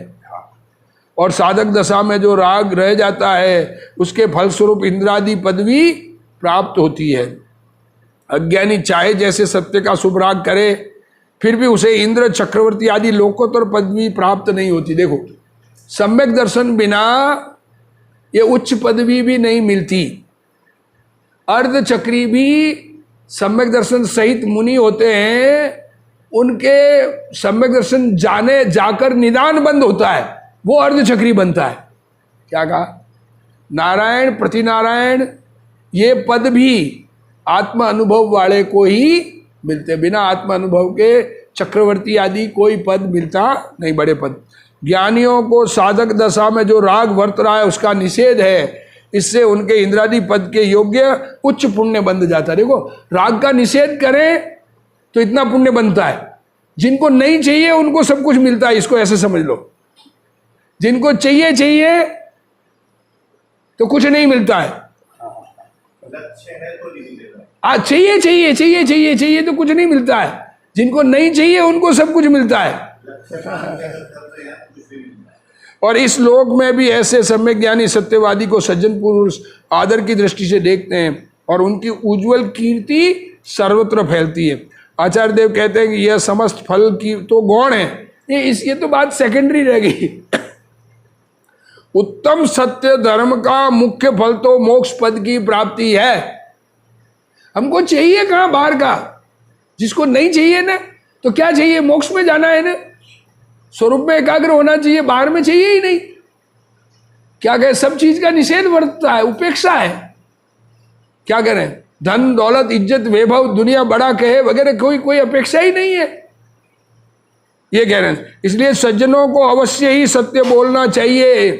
और साधक दशा में जो राग रह जाता है उसके फलस्वरूप इंद्रादि पदवी प्राप्त होती है। अज्ञानी चाहे जैसे सत्य का शुभ राग करे फिर भी उसे इंद्र चक्रवर्ती आदि लोकोत्तर पदवी प्राप्त नहीं होती। देखो, सम्यक दर्शन बिना ये उच्च पदवी भी नहीं मिलती। अर्ध चक्री भी सम्यक दर्शन सहित मुनि होते हैं, उनके सम्यक दर्शन जाने जाकर निदान बंद होता है, वो अर्धचक्री बनता है। क्या कहा? नारायण प्रतिनारायण ये पद भी आत्म अनुभव वाले को ही मिलते, बिना आत्म अनुभव के चक्रवर्ती आदि कोई पद मिलता नहीं, बड़े पद। ज्ञानियों को साधक दशा में जो राग वर्त रहा है उसका निषेध है, इससे उनके इंद्रादि पद के योग्य उच्च पुण्य बन जाता है। देखो, राग का निषेध करें तो इतना पुण्य बनता है, जिनको नहीं चाहिए उनको सब कुछ मिलता है, इसको ऐसे समझ लो। जिनको चाहिए तो कुछ नहीं मिलता है। लक्ष्य है तो नहीं मिलेगा। चाहिए तो कुछ नहीं मिलता है। जिनको नहीं चाहिए उनको सब कुछ मिलता है। और इस लोक में भी ऐसे सम्यक ज्ञानी सत्यवादी को सज्जन पुरुष आदर की दृष्टि से देखते हैं और उनकी उज्जवल कीर्ति सर्वत्र फैलती है। आचार्य देव कहते हैं कि यह समस्त फल की तो गौण है, ये तो बात सेकेंडरी रह गई। उत्तम सत्य धर्म का मुख्य फल तो मोक्ष पद की प्राप्ति है। हमको चाहिए कहाँ बाहर का, जिसको नहीं चाहिए ना, तो क्या चाहिए, मोक्ष में जाना है ना, स्वरूप में एकाग्र होना चाहिए, बाहर में चाहिए ही नहीं। क्या कहे, सब चीज का निषेध वर्तता है, उपेक्षा है। क्या करें, धन दौलत इज्जत वैभव दुनिया बड़ा कहे वगैरह कोई अपेक्षा ही नहीं है, ये कह रहे हैं। इसलिए सज्जनों को अवश्य ही सत्य बोलना चाहिए,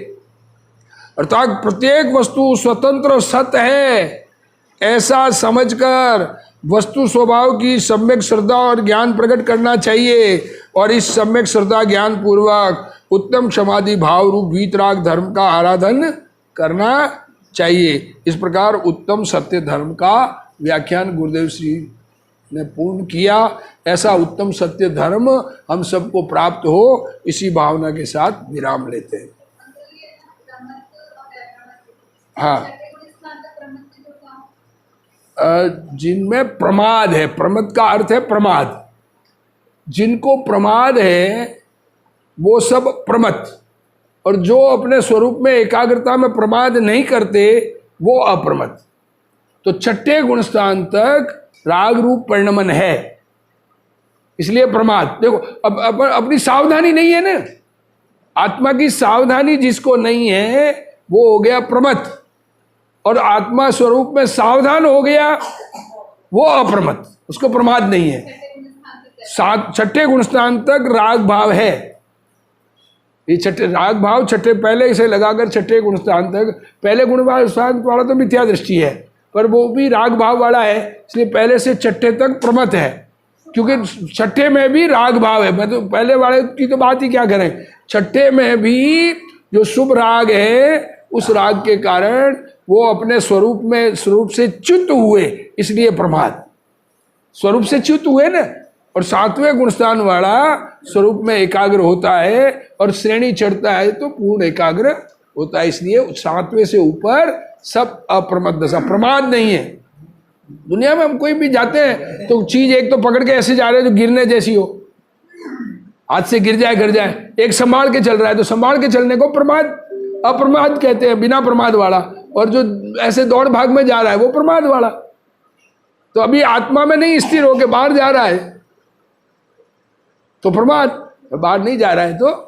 अर्थात प्रत्येक वस्तु स्वतंत्र सत्य है ऐसा समझकर वस्तु स्वभाव की सम्यक श्रद्धा और ज्ञान प्रकट करना चाहिए, और इस सम्यक श्रद्धा ज्ञान पूर्वक उत्तम समाधि भाव रूप वीतराग धर्म का आराधन करना चाहिए। इस प्रकार उत्तम सत्य धर्म का व्याख्यान गुरुदेव श्री ने पूर्ण किया। ऐसा उत्तम सत्य धर्म हम सबको प्राप्त हो, इसी भावना के साथ विराम लेते हैं। हाँ, जिनमें प्रमाद है, प्रमद का अर्थ है प्रमाद, जिनको प्रमाद है वो सब प्रमत, और जो अपने स्वरूप में एकाग्रता में प्रमाद नहीं करते वो अप्रमद। तो छठे गुणस्थान तक राग रूप परिणमन है, इसलिए प्रमाद। देखो अब अपनी सावधानी नहीं है ना, आत्मा की सावधानी जिसको नहीं है वो हो गया प्रमथ, और आत्मा स्वरूप में सावधान हो गया वो अप्रमथ, उसको प्रमाद नहीं है। छठे गुणस्थान तक राग भाव है, ये छठे राग भाव छठे पहले से लगाकर छठे गुणस्थान तक, पहले गुणस्थान वाला तो मिथ्या दृष्टि है पर वो भी राग भाव वाला है, इसलिए पहले से छठे तक प्रमथ है, क्योंकि छठे में भी राग भाव है। मैं तो पहले वाले की तो बात ही क्या करें, छठे में भी जो शुभ राग है उस राग के कारण वो अपने स्वरूप से च्युत हुए, इसलिए प्रमाद। स्वरूप से च्युत हुए ना, और सातवें गुणस्थान वाला स्वरूप में एकाग्र होता है और श्रेणी चढ़ता है तो पूर्ण एकाग्र होता है, इसलिए सातवें से ऊपर सब अप्रमद दशा, प्रमाद नहीं है। दुनिया में हम कोई भी जाते हैं तो चीज एक तो पकड़ के ऐसे जा रहे हैं जो गिरने जैसी हो, हाथ से गिर जाए गिर जाए, एक संभाल के चल रहा है तो संभाल के चलने को प्रमाद अप्रमाद कहते हैं, बिना प्रमाद वाला। और जो ऐसे दौड़ भाग में जा रहा है वो प्रमाद वाला। तो अभी आत्मा में नहीं स्थिर होके बाहर जा रहा है तो प्रमाद, बाहर नहीं जा रहा है तो